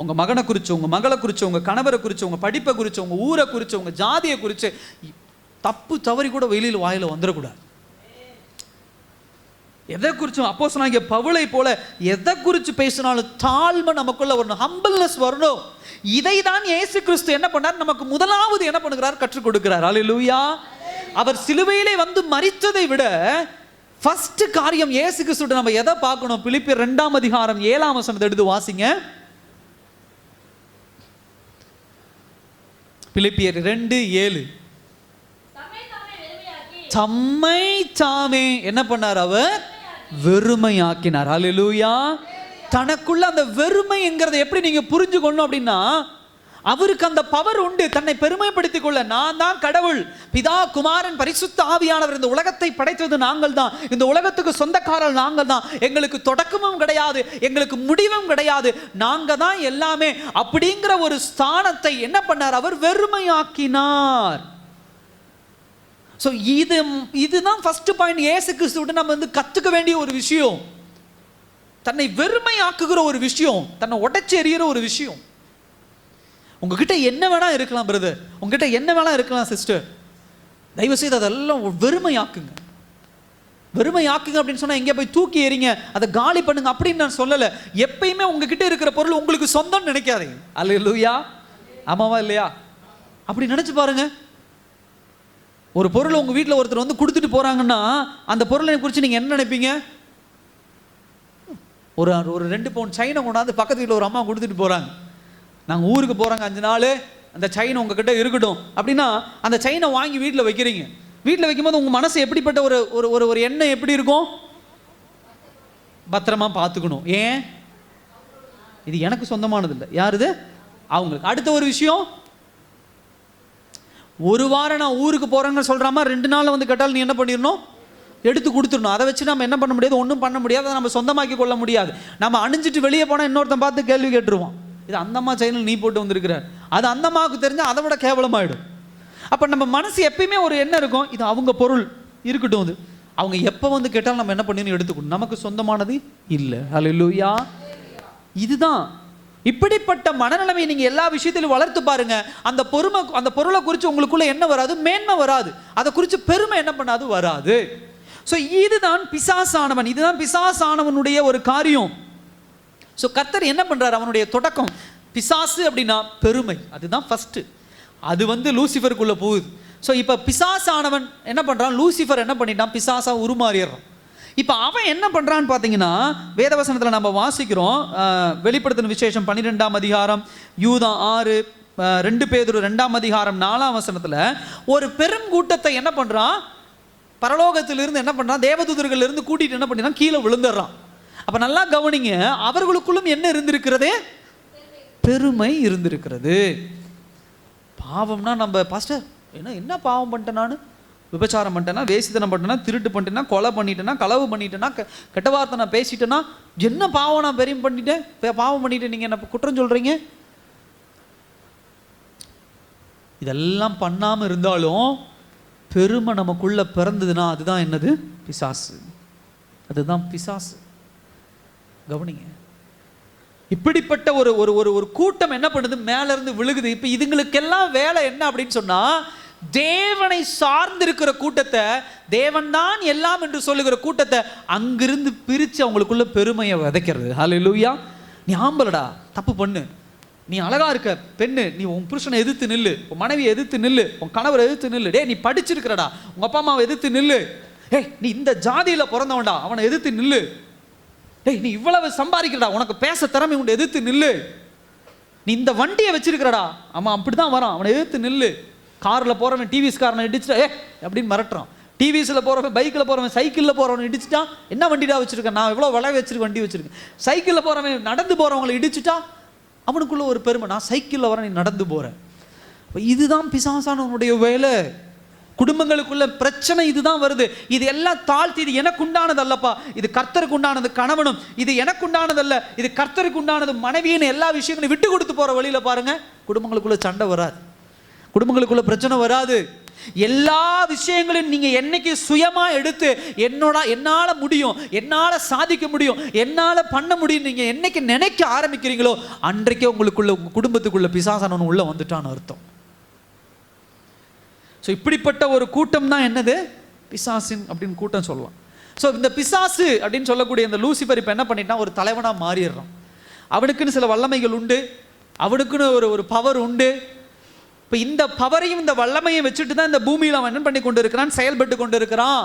உங்க மகனை குறிச்சு, உங்க மகளை குறிச்சு, உங்க கணவரை குறிச்சு, உங்க படிப்பை குறிச்சு, உங்க ஊரை குறிச்சு, உங்க ஜாதியை குறிச்சு தப்பு தவறி கூட வெளியில் வாயில வந்துடக்கூடாது. எதை குறிச்சும் அப்போஸ்தலனாகிய பவுலை போல எதை குறித்து பேசினாலும் தாழ்மை நமக்குள்ள வரணும், ஹம்பிள்னஸ் வரணும். இதை தான் இயேசு கிறிஸ்து என்ன பண்ணார்? நமக்கு முதலாவது என்ன பண்ணுகிறார்? கற்றுக் கொடுக்கிறார். அல்லேலூயா. அவர் சிலுவையிலே வந்து மரித்ததை விட ஃபர்ஸ்ட் காரியம் இயேசு கிறிஸ்து நம்ம எதை பார்க்கணும்? பிலிப்பியர் 2ஆம் அதிகாரம் 7ஆம் வசனத்தை எடுத்து வாசிங்க. பிலிப்பியர் 2:7. தம்மை தாமே என்ன பண்ணார்? அவர் வெறுமையாக்கினார். அல்லேலூயா. தனக்குள்ள அந்த வெறுமைங்கிறத எப்படி நீங்க புரிஞ்சுக்கணும் அப்படின்னா, அவருக்கு அந்த பவர் உண்டு தன்னை பெருமைப்படுத்திக் கொள்ள. நான் தான் கடவுள், பிதா குமாரன் பரிசுத்த ஆவியானவர், இந்த உலகத்தை படைத்தது நாங்கள் தான், இந்த உலகத்துக்கு சொந்தக்காரர் நாங்கள் தான், எங்களுக்கு தொடக்கமும் கிடையாது, எங்களுக்கு முடிவும் கிடையாது, நாங்க தான் எல்லாமே அப்படிங்கிற ஒரு ஸ்தானத்தை என்ன பண்ணார்? அவர் வெறுமையாக்கினார். ஸோ இதுதான் ஃபர்ஸ்ட் பாயிண்ட். இயேசு கிறிஸ்துவிட்ட நம்ம வந்து கற்றுக்க வேண்டிய ஒரு விஷயம், தன்னை வெறுமையாக்குகிற ஒரு விஷயம், தன்னை உடைச்சி எறிகிற ஒரு விஷயம். உங்ககிட்ட என்ன வேணா இருக்கலாம் பிரதர், உங்ககிட்ட என்ன வேணா இருக்கலாம் சிஸ்டர், தயவு செய்து அதெல்லாம் வெறுமையாக்குங்க. வெறுமையாக்குங்க அப்படின்னு சொன்னால் எங்கே போய் தூக்கி எறிங்க, அதை காலி பண்ணுங்க அப்படின்னு நான் சொல்லலை. எப்பயுமே உங்ககிட்ட இருக்கிற பொருள் உங்களுக்கு சொந்தம் நினைக்காதீங்க. அல்லேலூயா. ஆமாவா இல்லையா? அப்படி நினைச்சு பாருங்க. ஒரு பொருள் உங்கள் வீட்டில் ஒருத்தர் வந்து கொடுத்துட்டு போகிறாங்கன்னா அந்த பொருளை குறித்து நீங்கள் என்ன நினைப்பீங்க? ஒரு 2 பவுன் சைனை கொண்டாந்து பக்கத்து வீட்டில் ஒரு அம்மா கொடுத்துட்டு போகிறாங்க, நாங்கள் ஊருக்கு போகிறாங்க 5 நாள், அந்த சைனை உங்ககிட்ட இருக்கட்டும் அப்படின்னா அந்த சைனை வாங்கி வீட்டில் வைக்கிறீங்க. வீட்டில் வைக்கும்போது உங்கள் மனசு எப்படிப்பட்ட ஒரு எண்ணம் எப்படி இருக்கும்? பத்திரமா பார்த்துக்கணும். ஏன்? இது எனக்கு சொந்தமானது இல்லை, யாருது? அவங்களுக்கு. அடுத்த ஒரு விஷயம், ஒரு வாரம் நான் ஊருக்கு போகிறேன்னு சொல்கிறாமா, 2 நாள் வந்து கேட்டாலும் நீ என்ன பண்ணிடணும்? எடுத்து கொடுத்துடணும். அதை வச்சு நம்ம என்ன பண்ண முடியாது? ஒன்றும் பண்ண முடியாது. அதை நம்ம சொந்தமாக்கி கொள்ள முடியாது. நம்ம அணிஞ்சிட்டு வெளியே போனால் இன்னொருத்தன் பார்த்து கேள்வி கேட்டுருவோம், இது அந்தம்மா செயினில் நீ போட்டு வந்திருக்கிறார், அது அந்தம்மாவுக்கு தெரிஞ்சால் அதை விட கேவலமாயிடும். அப்போ நம்ம மனசு எப்பயுமே ஒரு எண்ணம் இருக்கும், இது அவங்க பொருள் இருக்கட்டும், அது அவங்க எப்போ வந்து கேட்டாலும் நம்ம என்ன பண்ணிடணும்? எடுத்துக்கணும். நமக்கு சொந்தமானது இல்லை. அல்லேலூயா. இதுதான் இப்படிப்பட்ட மனநிலைமை நீங்க எல்லா விஷயத்திலும் வளர்த்து பாருங்க. அந்த பொருளை குறித்து உங்களுக்குள்ள என்ன வராது? மேன்மை வராது. அதை குறித்து பெருமை என்ன பண்ணாது? வராது. ஸோ இதுதான் பிசாசானவன், இதுதான் பிசாசானவனுடைய ஒரு காரியம். ஸோ கர்த்தர் என்ன பண்றாரு? அவனுடைய தொடக்கம் பிசாசு அப்படின்னா பெருமை, அதுதான் ஃபர்ஸ்ட். அது வந்து லூசிஃபருக்குள்ள போகுது. ஸோ இப்போ பிசாசானவன் என்ன பண்றான்? லூசிஃபர் என்ன பண்ணிட்டான்? பிசாசா உருமாறிடுறான். இப்போ அவன் என்ன பண்ணுறான்னு பார்த்தீங்கன்னா, வேதவசனத்தில் நம்ம வாசிக்கிறோம், வெளிப்படுத்தின விசேஷம் 12ஆம் அதிகாரம், யூதா 6, 2 பேதுரு 2ஆம் அதிகாரம் 4ஆம் வசனத்தில் ஒரு பெரும் கூட்டத்தை என்ன பண்ணுறான்? பரலோகத்திலிருந்து என்ன பண்ணுறான்? தேவதூதர்களிலிருந்து கூட்டிகிட்டு என்ன பண்ணினா கீழே விழுந்துடுறான். அப்போ நல்லா கவனிங்க, அவர்களுக்குள்ளும் என்ன இருந்திருக்கிறது? பெருமை இருந்திருக்கிறது. பாவம்னா நம்ம பாஸ்டர் என்ன பாவம் பண்ணிட்டேன், நான் விபச்சாரம் பண்ணிட்டேன்னா, வேசித்தனம் பண்ணிட்டேன்னா, திருட்டு பண்ணிட்டேன்னா, கொலை பண்ணிட்டேன்னா, களவு பண்ணிட்டேன்னா, கெட்ட வார்த்தை நான் பேசிட்டேன்னா, என்ன பாவம் நான் பெரிய பண்ணிட்டேன், பாவம் பண்ணிட்டேன், நீங்கள் என்ன குற்றம் சொல்கிறீங்க? இதெல்லாம் பண்ணாமல் இருந்தாலும் பெருமை நமக்குள்ள பிறந்ததுன்னா அதுதான் என்னது? பிசாசு. அதுதான் பிசாசு. கவனிங்க, இப்படிப்பட்ட ஒரு ஒரு ஒரு கூட்டம் என்ன பண்ணுது? மேல இருந்து விழுகுது. இப்போ இதுங்களுக்கெல்லாம் வேலை என்ன அப்படின்னு சொன்னா, தேவனை சார்ந்திருக்கிற கூட்டத்தை, தேவன் தான் எல்லாம் என்று சொல்லுகிற கூட்டத்தை அங்கிருந்து பிரித்து அவங்களுக்குள்ள பெருமையை விதைக்கிறது. ஹல்லேலூயா. நீ ஆம்பளடா, தப்பு பண்ணு, நீ அழகா இருக்க பெண்ணு, நீ உன் புருஷனை எதிர்த்து நில்லு, உன் மனைவியை எதிர்த்து நில்லு, உன் கணவரை எதிர்த்து நில்லு, டே நீ படிச்சிருக்கிறடா, உங்க அப்பா அம்மாவை எதிர்த்து நில்லு, ஏய் நீ இந்த ஜாதியில பிறந்தவன்டா, அவனை எதிர்த்து நில்லு, டேய் நீ இவ்வளவு சம்பாதிக்கிறடா, உனக்கு பேச திறமை உண்டு, எதிர்த்து நில்லு. நீ இந்த வண்டியை வச்சிருக்கிறடா, அவன் அப்படிதான் வரான், அவனை எதிர்த்து நில்லு. காரில் போகிறவன் டிவிஎஸ் காரனை இடிச்சுட்டா அப்படின்னு மிரட்டுறான். டிவிஎஸில் போகிறவன், பைக்கில் போகிறவன், சைக்கிளில் போகிறவன் இடிச்சுட்டா என்ன வண்டிடா வச்சுருக்கேன், நான் எவ்வளோ விலை வச்சிருக்க வண்டி வச்சுருக்கேன். சைக்கிளில் போகிறவன், நடந்து போகிறவங்களை இடிச்சுட்டா அவனுக்குள்ள ஒரு பெருமை, நான் சைக்கிளில் வரேன், நீ நடந்து போகிற. இதுதான் பிசாசானவனுடைய வேலை. குடும்பங்களுக்குள்ள பிரச்சனை இதுதான் வருது. இது எல்லாம் தாழ்த்தி, இது எனக்கு உண்டானது அல்லப்பா, இது கர்த்தருக்கு உண்டானது. கணவனும் இது எனக்கு உண்டானது அல்ல, இது கர்த்தருக்கு உண்டானது. மனைவியின் எல்லா விஷயங்களையும் விட்டு கொடுத்து போற வழியில பாருங்க, குடும்பங்களுக்குள்ள சண்டை வராது, குடும்பங்களுக்குள்ள பிரச்சனை வராது. எல்லா விஷயங்களையும் நீங்க என்னைக்கு சுயமா எடுத்து என்னால முடியும், என்னால சாதிக்க முடியும், என்னால பண்ண முடியும் நீங்க என்னைக்கு நினைக்க ஆரம்பிக்கிறீங்களோ அன்றைக்கே உங்களுக்குள்ள, உங்க குடும்பத்துக்குள்ள பிசாசானவன் உள்ள வந்துட்டான்னு அர்த்தம். ஸோ இப்படிப்பட்ட ஒரு கூட்டம் தான் என்னது, பிசாசின் அப்படின்னு கூட்டம் சொல்லலாம். ஸோ இந்த பிசாசு அப்படின்னு சொல்லக்கூடிய இந்த லூசிபர் இப்போ என்ன பண்ணிட்டான், ஒரு தலைவனாக மாறிடுறான். அவனுக்குன்னு சில வல்லமைகள் உண்டு, அவனுக்குன்னு ஒரு பவர் உண்டு. இப்போ இந்த பவரையும் இந்த வல்லமையும் வச்சுட்டு தான் இந்த பூமியில் அவன் என்ன பண்ணி கொண்டு இருக்கிறான், செயல்பட்டு கொண்டு இருக்கிறான்.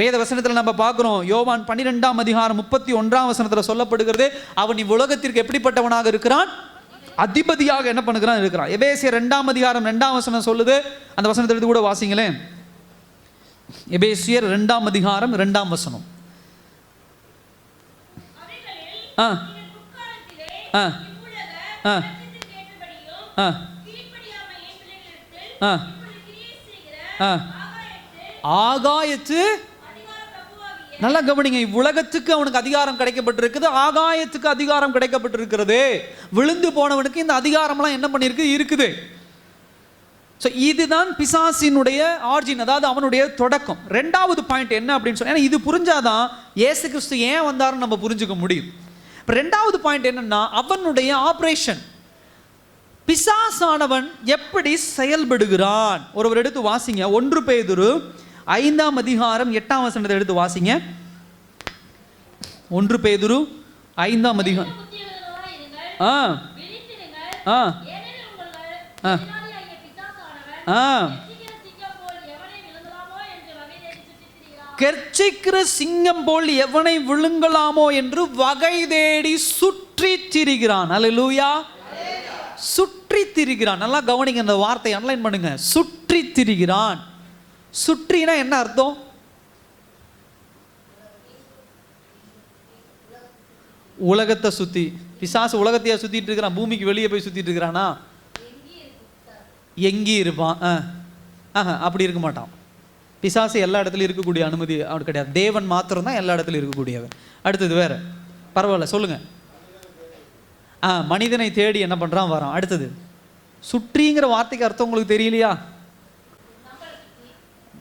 வேத வசனத்தில் நம்ம பார்க்குறோம், யோவான் 12ஆம் அதிகாரம் 31ஆம் வசனத்தில் சொல்லப்படுகிறது, அவன் இவ்வுலகத்திற்கு எப்படிப்பட்டவனாக இருக்கிறான், அதிபதியாக என்ன பண்ணுகிறான் இருக்கிறான். எபேசியர் 2ஆம் அதிகாரம் 2ஆம் வசனம் சொல்லுது, அந்த வசனத்தை எடுத்து கூட வாசிங்களேன். எபேசியர் 2ஆம் அதிகாரம் 2ஆம் வசனம். ஆகாயத்து, நல்லா கவனிங்க, இவ்வுலகத்துக்கு அவனுக்கு அதிகாரம் கிடைக்கப்பட்டிருக்குது, ஆகாயத்துக்கு அதிகாரம் கிடைக்கப்பட்டிருக்கிறது. விழுந்து போனவனுக்கு இந்த அதிகாரம்லாம் என்ன பண்ணிருக்கு, இருக்குது. ஸோ இதுதான் பிசாசினுடைய ஆர்ஜின், அதாவது அவனுடைய தொடக்கம். ரெண்டாவது பாயிண்ட் என்ன அப்படின்னு சொன்னா, இது புரிஞ்சாதான் இயேசு கிறிஸ்து ஏன் வந்தாருன்னு நம்ம புரிஞ்சுக்க முடியும். இப்போ ரெண்டாவது பாயிண்ட் என்னன்னா, அவனுடைய ஆபரேஷன். பிசாசானவன் எப்படி செயல்படுகிறான். ஒருவர் எடுத்து வாசிங்க, 1 பேதுரு 5ஆம் அதிகாரம் 8ஆம் வசனத்தை எடுத்து வாசிங்க. 1 பேதுரு 5ஆம் அதிகாரம். கெர்ச்சிக்கிற சிங்கம் போல் எவனை விழுங்கலாமோ என்று வகை தேடி சுற்றி திரிகிறான். அல்லேலூயா. சுற்றி திரிகிறான். நல்லா கவனிங்க, இந்த வார்த்தை அண்டர்லைன் பண்ணுங்க, சுற்றி திரிகிறான். சுற்றினா என்ன அர்த்தம், உலகத்தை சுத்தி. பிசாசு உலகத்தையா சுத்திட்டு இருக்கிறான், பூமிக்கு வெளியே போய் சுத்திட்டு இருக்கிறானா, எங்கி இருப்பான், அப்படி இருக்க மாட்டான். பிசாசு எல்லா இடத்துலையும் இருக்கக்கூடிய அனுமதி அவன் கிடையாது. தேவன் மாத்திரம் தான் எல்லா இடத்துலையும் இருக்கக்கூடியவன். அடுத்தது வேற, பரவாயில்ல சொல்லுங்க. மனிதனை தேடி என்ன பண்றான், வரான். அடுத்தது சுற்றிங்கிற வார்த்தைக்கு அர்த்தம் உங்களுக்கு தெரியலையா?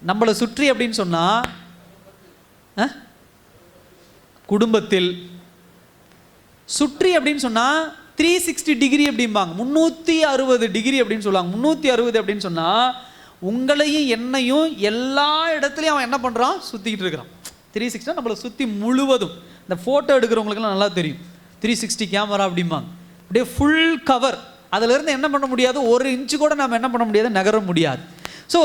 நம்மளை சுற்றி அப்படின்னு சொன்னா குடும்பத்தில். சுற்றி அப்படின்னு சொன்னா 360 டிகிரி அப்படிம்பாங்க, 360 டிகிரி அப்படின்னு சொல்லுவாங்க. 360 அப்படின்னு சொன்னா உங்களையும் என்னையும் எல்லா இடத்துலையும் அவன் என்ன பண்றான், சுத்திக்கிட்டு இருக்கிறான். 360 நம்மளை சுத்தி முழுவதும். இந்த போட்டோ எடுக்கிறவங்களுக்குலாம் நல்லா தெரியும், 360 கேமரா அப்படிம்பாங்க. அப்படியே ஃபுல் கவர். அதுல இருந்து என்ன பண்ண முடியாது, 1 இன்ச்சு கூட நம்ம என்ன பண்ண முடியாது, நகர முடியாது. ஸோ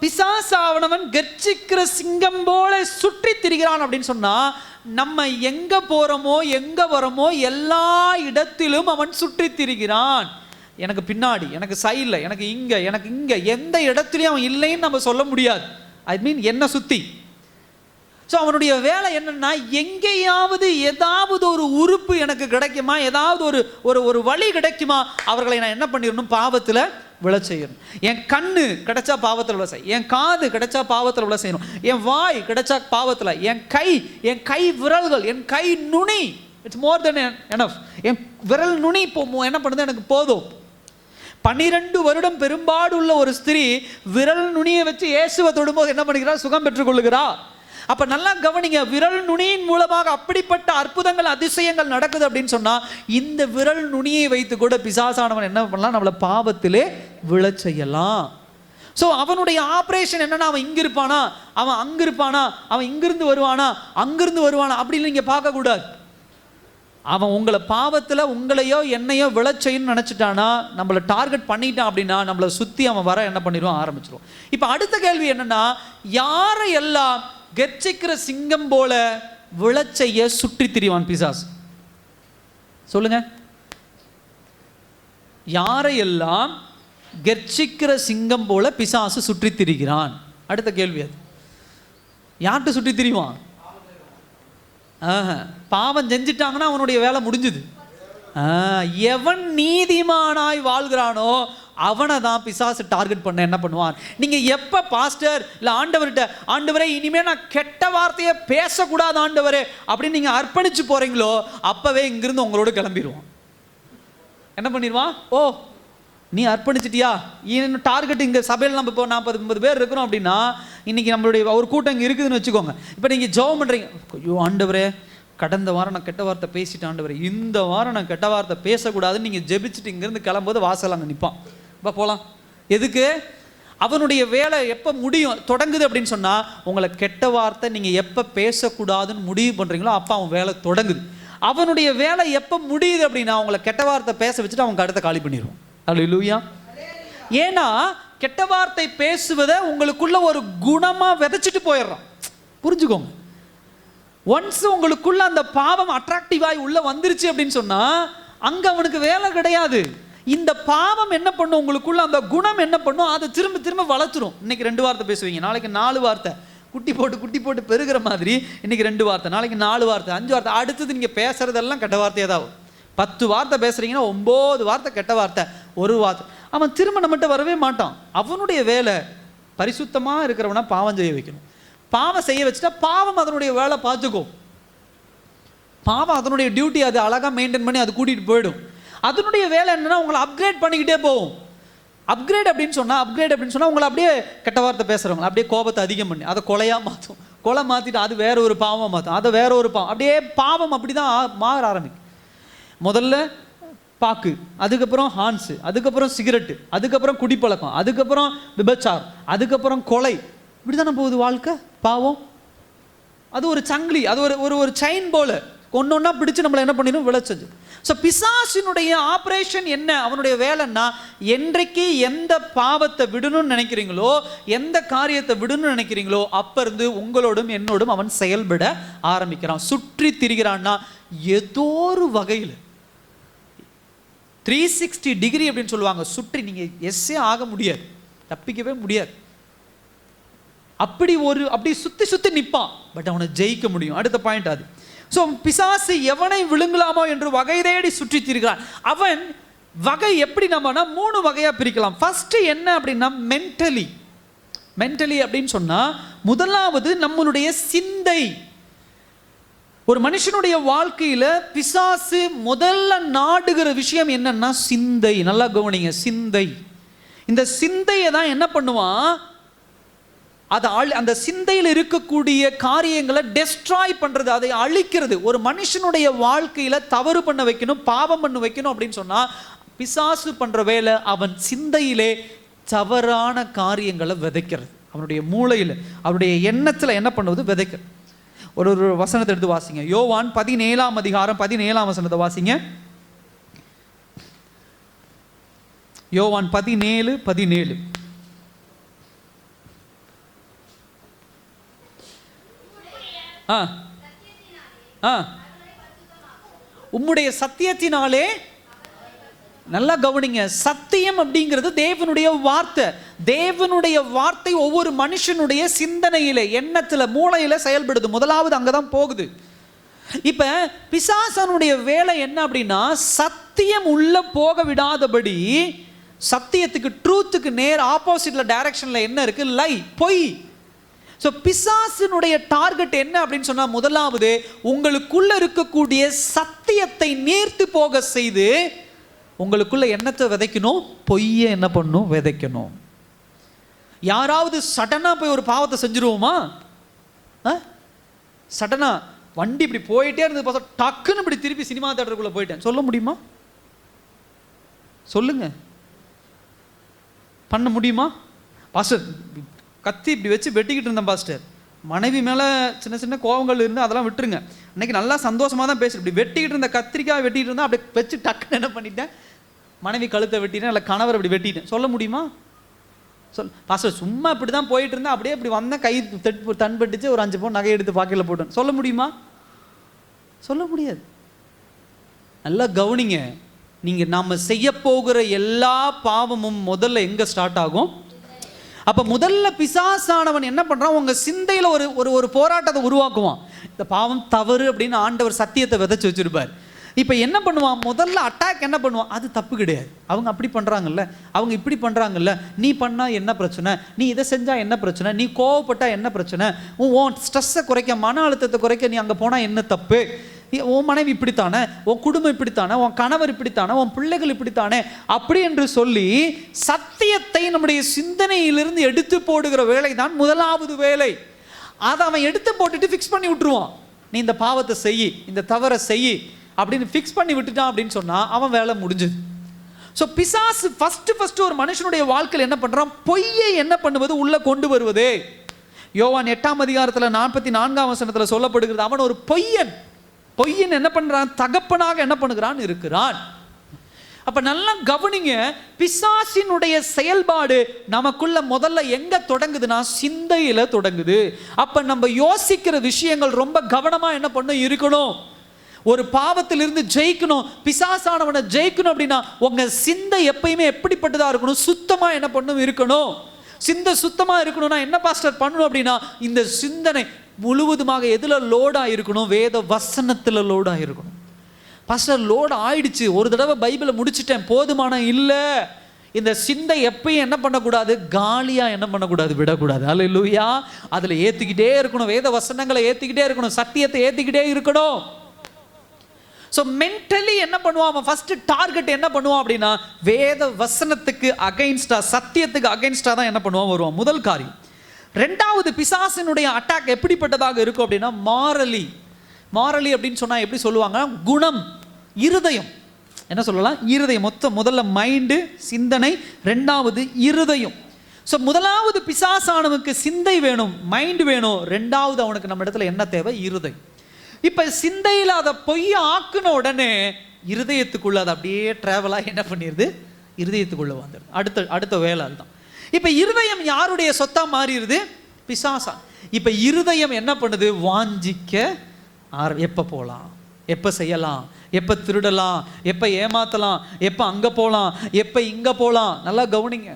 பிசாசானவன் கர்ச்சிக்கிற சிங்கம் போல சுற்றி திரிகிறான் அப்படின்னு சொன்னா, நம்ம எங்க போறோமோ எங்க வரோமோ எல்லா இடத்திலும் அவன் சுற்றி திரிகிறான். எனக்கு பின்னாடி, எனக்கு சைடில், எனக்கு இங்க எந்த இடத்துலையும் அவன் இல்லைன்னு நம்ம சொல்ல முடியாது. ஐ மீன் என்ன சுத்தி. ஸோ அவனுடைய வேலை என்னன்னா, எங்கேயாவது ஏதாவது ஒரு உறுப்பு எனக்கு கிடைக்குமா, ஏதாவது ஒரு வழி கிடைக்குமா, அவர்களை நான் என்ன பண்ணிடணும், பாவத்தில் விழ செய்யணும். என் கண்ணு கிடைச்சா பாவத்தில் விழ செய்யணும், என் காது கிடைச்சா பாவத்தில் விழ செய்யணும், என் வாய் கிடைச்சா பாவத்தில், என் கை விரல்கள், என் கை நுனி, இட்ஸ் மோர் தென் எனஃப். என் விரல் நுனி இப்போ என்ன பண்ணுது, எனக்கு போதும். 12 வருடம் பெரும்பாடு உள்ள ஒரு ஸ்திரீ விரல் நுனியை வச்சு இயேசுவை தொடும்போது என்ன பண்ணுகிறார், சுகம் பெற்றுக்கொள்ளுகிறார். அப்ப நல்லா கவனிங்க, விரல் நுனியின் மூலமாக அப்படிப்பட்ட அற்புதங்கள் அதிசயங்கள் நடக்குது அப்படின்னு சொன்னா, இந்த விரல் நுனியை வைத்து கூட பிசாசானவன் என்ன பண்ணலாம், நம்மளை பாவத்திலே விழச் செய்யலாம். ஸோ அவனுடைய ஆப்ரேஷன் என்னன்னா, அவன் இங்க இருப்பானா, அவன் அங்க இருப்பானா, அவன் இங்கிருந்து வருவானா, அங்கிருந்து வருவானா அப்படின்னு நீங்க பார்க்க கூடாது. அவன் உங்களை பாவத்துல உங்களையோ என்னையோ விழச் செய்யணும்னு நினைச்சிட்டானா, நம்மளை டார்கெட் பண்ணிட்டான் அப்படின்னா, நம்மளை சுத்தி அவன் வர என்ன பண்ணிடுவான், ஆரம்பிச்சிருவான். இப்ப அடுத்த கேள்வி என்னன்னா, யாரை எல்லாம் கர்ச்சிக்கிற சிங்கம் போல விழச் செய்ய சுற்றி திரிவான் பிசாசு? சொல்லுங்க. யாரையெல்லாம் கெர்ச்சிக்கிற சிங்கம் போல பிசாசு சுற்றி திரிகிறான்? அடுத்த கேள்வி அது. யார்கிட்ட சுற்றி திரிவான்? பாவம் செஞ்சிட்டாங்கன்னா அவனுடைய வேலை முடிஞ்சுது. எவன் நீதிமானாய் வாழ்கிறானோ அவனை தான் பிசாசு டார்கெட் பண்ண என்ன பண்ணுவான்? நீங்கள் எப்போ பாஸ்டர் இல்லை ஆண்டவர்கிட்ட, ஆண்டவரே இனிமேல் நான் கெட்ட வார்த்தையை பேசக்கூடாது ஆண்டவரே அப்படின்னு நீங்கள் அர்ப்பணிச்சு போகிறீங்களோ அப்போவே இங்கிருந்து உங்களோட கிளம்பிடுவான். என்ன பண்ணிடுவான்? ஓ நீ அர்ப்பணிச்சிட்டியா? இன்னும் டார்கெட் இங்கே சபையில் நம்ம இப்போ 40-50 பேர் இருக்கிறோம் அப்படின்னா இன்றைக்கி நம்மளுடைய ஒரு கூட்டம் இங்கே இருக்குதுன்னு வச்சுக்கோங்க. இப்போ நீங்கள் ஜெபம் பண்ணுறீங்க, ஐயோ ஆண்டவரே கடந்த வாரம் நான் கெட்ட வார்த்தை பேசிட்டேன் ஆண்டவரே, இந்த வாரம் நான் கெட்ட வார்த்தை பேசக்கூடாதுன்னு நீங்கள் ஜெபிச்சுட்டு இங்கேருந்து கிளம்போது வாசல் அங்கே நிற்பான். இப்போ போகலாம். எதுக்கு? அவனுடைய வேலை எப்போ முடியும் தொடங்குது அப்படின்னு சொன்னால், உங்களை கெட்ட வார்த்தை நீங்கள் எப்போ பேசக்கூடாதுன்னு முடிவு பண்ணுறீங்களோ அப்போ அவன் வேலை தொடங்குது. அவனுடைய வேலை எப்போ முடியுது அப்படின்னா அவங்களை கெட்ட வார்த்தை பேச வச்சுட்டு அவங்க அடுத்த காலி பண்ணிடுவோம். அல்லேலூயா. ஏன்னா கெட்ட வார்த்தை பேசுவதை உங்களுக்குள்ள ஒரு குணமாக விதைச்சிட்டு போயிடுறான். புரிஞ்சுக்கோங்க. ஒன்ஸ் உங்களுக்குள்ள அந்த பாவம் அட்ராக்டிவாய் உள்ள வந்துருச்சு அப்படின்னு சொன்னா அங்க அவனுக்கு வேலை கிடையாது. இந்த பாவம் என்ன பண்ணும், உங்களுக்குள்ள அந்த குணம் என்ன பண்ணும், அதை திரும்ப திரும்ப வளர்த்துரும். இன்னைக்கு 2 வார்த்தை பேசுவீங்க, நாளைக்கு 4 வார்த்தை, குட்டி போட்டு பெருகிற மாதிரி இன்னைக்கு 2 வார்த்தை, நாளைக்கு 4 வார்த்தை, 5 வார்த்தை, அடுத்தது நீங்க பேசுறதெல்லாம் கெட்ட வார்த்தையே தான். 10 வார்த்தை பேசுறீங்கன்னா 9 வார்த்தை கெட்ட வார்த்தை, 1 வார்த்தை. அவன் திரும்ப நம்மகிட்ட வரவே மாட்டான். அவனுடைய வேலை பரிசுத்தமா இருக்கிறவனா பாவம் செய்ய வைக்கணும். பாவம் செய்ய வச்சுட்டா பாவம் அதனுடைய வேலை பார்த்துக்கும். பாவம் அதனுடைய டியூட்டி அது அழகாக மெயின்டைன் பண்ணி அது கூட்டிகிட்டு போயிடும். அதனுடைய வேலை என்னன்னா உங்களை அப்கிரேட் பண்ணிக்கிட்டே போகும். அப்கிரேட் அப்படின்னு சொன்னால் உங்களை அப்படியே கெட்ட வார்த்தை பேசுகிறவங்க அப்படியே கோபத்தை அதிகம் பண்ணி அதை கொலையாக மாற்றும். கொலை மாற்றிட்டு அது வேற ஒரு பாவமாக மாற்றும், அதை வேற ஒரு பாவம், அப்படியே பாவம் அப்படி தான் மாற ஆரம்பிக்கும். முதல்ல பாக்கு, அதுக்கப்புறம் ஹான்ஸு, அதுக்கப்புறம் சிகரெட்டு, அதுக்கப்புறம் குடிப்பழக்கம், அதுக்கப்புறம் விபச்சாரம், அதுக்கப்புறம் கொலை. இப்படி தானே போகுது வாழ்க்கை. பாவம் அது ஒரு சங்கிலி, அது ஒரு செயின் போல ஒன்னொன்னா பிடிச்சு நம்மளை என்ன பண்ணிடும், விளைச்சது. ஸோ பிசாசினுடைய ஆப்ரேஷன் என்ன, அவனுடைய வேலைன்னா என்றைக்கு எந்த பாவத்தை விடணும்னு நினைக்கிறீங்களோ, எந்த காரியத்தை விடணும்னு நினைக்கிறீங்களோ அப்ப இருந்து உங்களோடும் என்னோடும் அவன் செயல்பட ஆரம்பிக்கிறான். சுற்றி திரிகிறான்னா ஏதோ ஒரு வகையில் 360 டிகிரி அப்படின்னு சொல்லுவாங்க. சுற்றி நீங்க எஸ்ஸே ஆக முடியாது, தப்பிக்கவே முடியாது. அப்படி சுத்தி நிற்பான். பட் அவனை ஜெயிக்க முடியும். அடுத்த பாயிண்ட் அது. ஸோ பிசாசு எவனை விழுங்கலாமோ என்று வகை தேடி சுற்றி திரிகிறான். அவன் வகை எப்படி நம்மனா 3 வகையா பிரிக்கலாம். ஃபர்ஸ்ட் என்ன அப்படின்னா மென்டலி அப்படின்னு சொன்னா முதலாவது நம்மளுடைய சிந்தை. ஒரு மனுஷனுடைய வாழ்க்கையில பிசாசு முதல்ல நாடுகிற விஷயம் என்னன்னா சிந்தை. நல்லா கவனிங்க, சிந்தை. இந்த சிந்தையை தான் என்ன பண்ணுவான், அந்த சிந்தையில் இருக்கக்கூடிய காரியங்களை டெஸ்ட்ராய் பண்றது, அதை அழிக்கிறது. ஒரு மனுஷனுடைய வாழ்க்கையில தவறு பண்ண வைக்கணும், பாவம் பண்ண வைக்கணும் அப்படின்னு சொன்னா பிசாசு பண்ற வேலை அவன் சிந்தையிலே தவறான காரியங்களை விதைக்கிறது. அவனுடைய மூளையில அவனுடைய எண்ணத்துல என்ன பண்ணுவது, விதைக்கிறது. ஒரு வசனத்தை எடுத்து வாசிங்க. யோவான் 17ஆம் அதிகாரம் 17ஆம் வசனத்தை வாசிங்க. யோவான் 17:17. உம்முடைய சத்தியத்தினாலே. நல்லா கவனிங்க, சத்தியம் அப்படிங்கிறது தேவனுடைய வார்த்தை. தேவனுடைய வார்த்தை ஒவ்வொரு மனுஷனுடைய சிந்தனையில, எண்ணத்துல, மூளையில செயல்படுது. முதலாவது அங்கதான் போகுது. இப்ப பிசாசனுடைய வேலை என்ன அப்படின்னா சத்தியம் உள்ள போக விடாதபடி, சத்தியத்துக்கு ட்ரூத்துக்கு நேர் ஆப்போசிட்ல டைரக்ஷன்ல என்ன இருக்கு, லை, பொய். ஸோ பிசாசினுடைய டார்கெட் என்ன அப்படின்னு சொன்னா முதலாவது உங்களுக்குள்ள இருக்கக்கூடிய சத்தியத்தை நீர்த்து போக செய்து உங்களுக்குள்ள எண்ணத்தை விதைக்கணும், பொய்யை என்ன பண்ணணும், விதைக்கணும். யாராவது சடனா போய் ஒரு பாவத்தை செஞ்சிருவோமா? சடனா வண்டி இப்படி போயிட்டே இருந்தது பார்த்தா டக்குன்னு இப்படி திருப்பி சினிமா தியேட்டருக்குள்ள போயிட்டேன் சொல்ல முடியுமா? சொல்லுங்க, பண்ண முடியுமா? பாஸ்டர் கத்தி இப்படி வச்சு வெட்டிக்கிட்டு இருந்தேன் பாஸ்டர், மனைவி மேலே சின்ன சின்ன கோபங்கள் இருந்து அதெல்லாம் விட்டுருங்க, இன்னைக்கு நல்லா சந்தோஷமாக தான் பேசுகிறேன். இப்படி வெட்டிக்கிட்டு இருந்த கத்திரிக்காய் வெட்டிக்கிட்டு இருந்தால் அப்படியே வச்சு டக்குன்னு என்ன பண்ணிட்டேன், மனைவி கழுத்தை வெட்டிட்டேன், இல்லை கணவர் அப்படி வெட்டிட்டேன் சொல்ல முடியுமா? பாஸ்டர் சும்மா இப்படி தான் போயிட்டு இருந்தேன், அப்படியே இப்படி வந்தேன், கை தன்பட்டுச்சு, ஒரு 5 பவுன் நகை எடுத்து பாக்கெட்டில் போட்டேன் சொல்ல முடியுமா? சொல்ல முடியாது. நல்லா கவனிங்க, நம்ம செய்ய போகிற எல்லா பாவமும் முதல்ல எங்க ஸ்டார்ட் ஆகும்? அப்ப முதல்ல பிசாசானவன் என்ன பண்றான், உங்க சிந்தையில ஒரு போராட்டத்தை உருவாக்குவான். இந்த பாவம் தவறு அப்படின்னு ஆண்டவர் சத்தியத்தை விதைச்சு வச்சிருப்பார். இப்போ என்ன பண்ணுவான், முதல்ல அட்டாக் என்ன பண்ணுவான், அது தப்பு கிடையாது, அவங்க அப்படி பண்ணுறாங்கல்ல, அவங்க இப்படி பண்ணுறாங்கல்ல, நீ பண்ணால் என்ன பிரச்சனை, நீ இதை செஞ்சால் என்ன பிரச்சனை, நீ கோவப்பட்டால் என்ன பிரச்சனை, உன் ஸ்ட்ரெஸ்ஸை குறைக்க, மன அழுத்தத்தை குறைக்க நீ அங்கே போனால் என்ன தப்பு, உன் மனைவி இப்படித்தானே, உன் குடும்பம் இப்படித்தானே, உன் கணவர் இப்படித்தானே, உன் பிள்ளைகள் இப்படித்தானே, அப்படி என்று சொல்லி சத்தியத்தை நம்முடைய சிந்தனையிலிருந்து எடுத்து போடுகிற வேலை தான் முதலாவது வேலை. அதை அவன் எடுத்து போட்டுட்டு ஃபிக்ஸ் பண்ணி விட்டுருவான். நீ இந்த பாவத்தை செய், இந்த தவறை செய் அப்படின்னு ஃபிக்ஸ் பண்ணி விட்டுட்டான் அப்படின்னு சொன்னால் அவன் வேலை முடிஞ்சுது. ஸோ பிசாசு ஃபஸ்ட்டு ஒரு மனுஷனுடைய வாழ்க்கையில் என்ன பண்ணுறான், பொய்யை என்ன பண்ணுவது, உள்ளே கொண்டு வருவது. யோவான் 8ஆம் அதிகாரத்தில் 44ஆம் வசனத்தில் சொல்லப்படுகிறது, அவன் ஒரு பொய்யன் என்ன பண்ணுறான், தகப்பனாக என்ன பண்ணுகிறான் இருக்கிறான். அப்போ நல்லா கவனிங்க, பிசாசினுடைய செயல்பாடு நமக்குள்ள முதல்ல எங்க தொடங்குதுன்னா சிந்தையில தொடங்குது. அப்ப நம்ம யோசிக்கிற விஷயங்கள் ரொம்ப கவனமா என்ன பண்ண இருக்கணும். ஒரு பாவத்திலிருந்து ஜெயிக்கணும், பிசாசானவனை ஜெயிக்கணும் அப்படின்னா உங்க சிந்தை எப்பயுமே எப்படிப்பட்டதா இருக்கணும், சுத்தமா என்ன பண்ணும் இருக்கணும். சிந்தை சுத்தமா இருக்கணும்னா என்ன பாஸ்டர் பண்ணணும் அப்படின்னா, இந்த சிந்தனை முழுவதுமாக எதுல லோடா இருக்கணும், வேத வசனத்துல லோடா இருக்கணும். பாஸ்டர் லோடு ஆயிடுச்சு, ஒரு தடவை பைபிளை முடிச்சுட்டேன், போதுமான இல்லை. இந்த சிந்தை எப்பயும் என்ன பண்ணக்கூடாது, காலியா என்ன பண்ணக்கூடாது, விடக்கூடாது. அல்லேலூயா. அதுல ஏத்திக்கிட்டே இருக்கணும், வேத வசனங்களை ஏத்திக்கிட்டே இருக்கணும், சத்தியத்தை ஏத்திக்கிட்டே இருக்கணும். ஸோ மென்டலி என்ன பண்ணுவான் அவன், ஃபர்ஸ்ட் டார்கெட் என்ன பண்ணுவான் அப்படின்னா, வேத வசனத்துக்கு அகைன்ஸ்டா, சத்தியத்துக்கு அகைன்ஸ்டா தான் என்ன பண்ணுவான் வருவான், முதல் காரியம். ரெண்டாவது பிசாசினுடைய அட்டாக் எப்படிப்பட்டதாக இருக்கும் அப்படின்னா, மாரலி அப்படின்னு சொன்னா எப்படி சொல்லுவாங்க, குணம், இருதயம். என்ன சொல்லலாம், இருதயம். முதல்ல மைண்டு, சிந்தனை, ரெண்டாவது இருதயம். ஸோ முதலாவது பிசாசானவனுக்கு சிந்தை வேணும், மைண்டு வேணும், ரெண்டாவது அவனுக்கு நம்ம இடத்துல என்ன தேவை, இருதயம். இப்ப சிந்தையில் அதை பொய்ய ஆக்குன உடனே இருதயத்துக்குள்ள அது அப்படியே டிராவலாக என்ன பண்ணிடுது, இருதயத்துக்குள்ள வந்துடுது. அடுத்த வேலை அதுதான். இப்ப இருதயம் யாருடைய சொத்தா மாறிடுது, பிசாசா. இப்ப இருதயம் என்ன பண்ணுது, வாஞ்சிக்க எப்ப போகலாம், எப்ப செய்யலாம், எப்ப திருடலாம், எப்ப ஏமாத்தலாம், எப்ப அங்க போகலாம், எப்ப இங்க போகலாம். நல்லா கவனிங்க,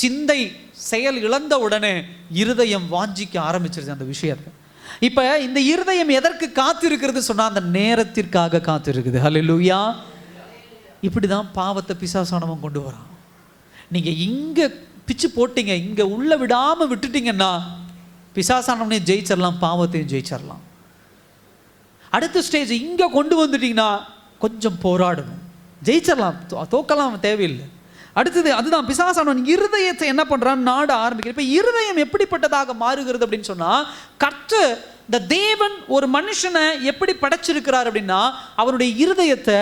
சிந்தை செயல் இழந்த உடனே இருதயம் வாஞ்சிக்க ஆரம்பிச்சிருச்சு அந்த விஷயத்தை. இப்ப இந்த இருதயம் எதற்கு காத்து இருக்கிறது சொன்னா, அந்த நேரத்திற்காக காத்து இருக்குது. ஹல்லேலூயா. இப்படிதான் பாவத்தை பிசாசானவன் கொண்டு வரான். நீங்க இங்க பிச்சு போட்டீங்க, இங்க உள்ள விடாம விட்டுட்டீங்கன்னா பிசாசானவனே ஜெயிச்சிடலாம், பாவத்தையும் ஜெயிச்சிடலாம். அடுத்த ஸ்டேஜ் இங்க கொண்டு வந்துட்டீங்கன்னா கொஞ்சம் போராடணும், ஜெயிச்சிடலாம், தோக்கலாம் தேவையில்லை. அடுத்தது அதுதான் பிசாசானவன் இருதயத்தை என்ன பண்றான், நாட ஆரம்பிக்கிறது. இப்ப இருதயம் எப்படிப்பட்டதாக மாறுகிறது அப்படின்னு சொன்னா, கர்த்தர் இந்த தேவன் ஒரு மனுஷனை எப்படி படைச்சிருக்கிறார் அப்படின்னா, அவனுடைய இருதயத்தை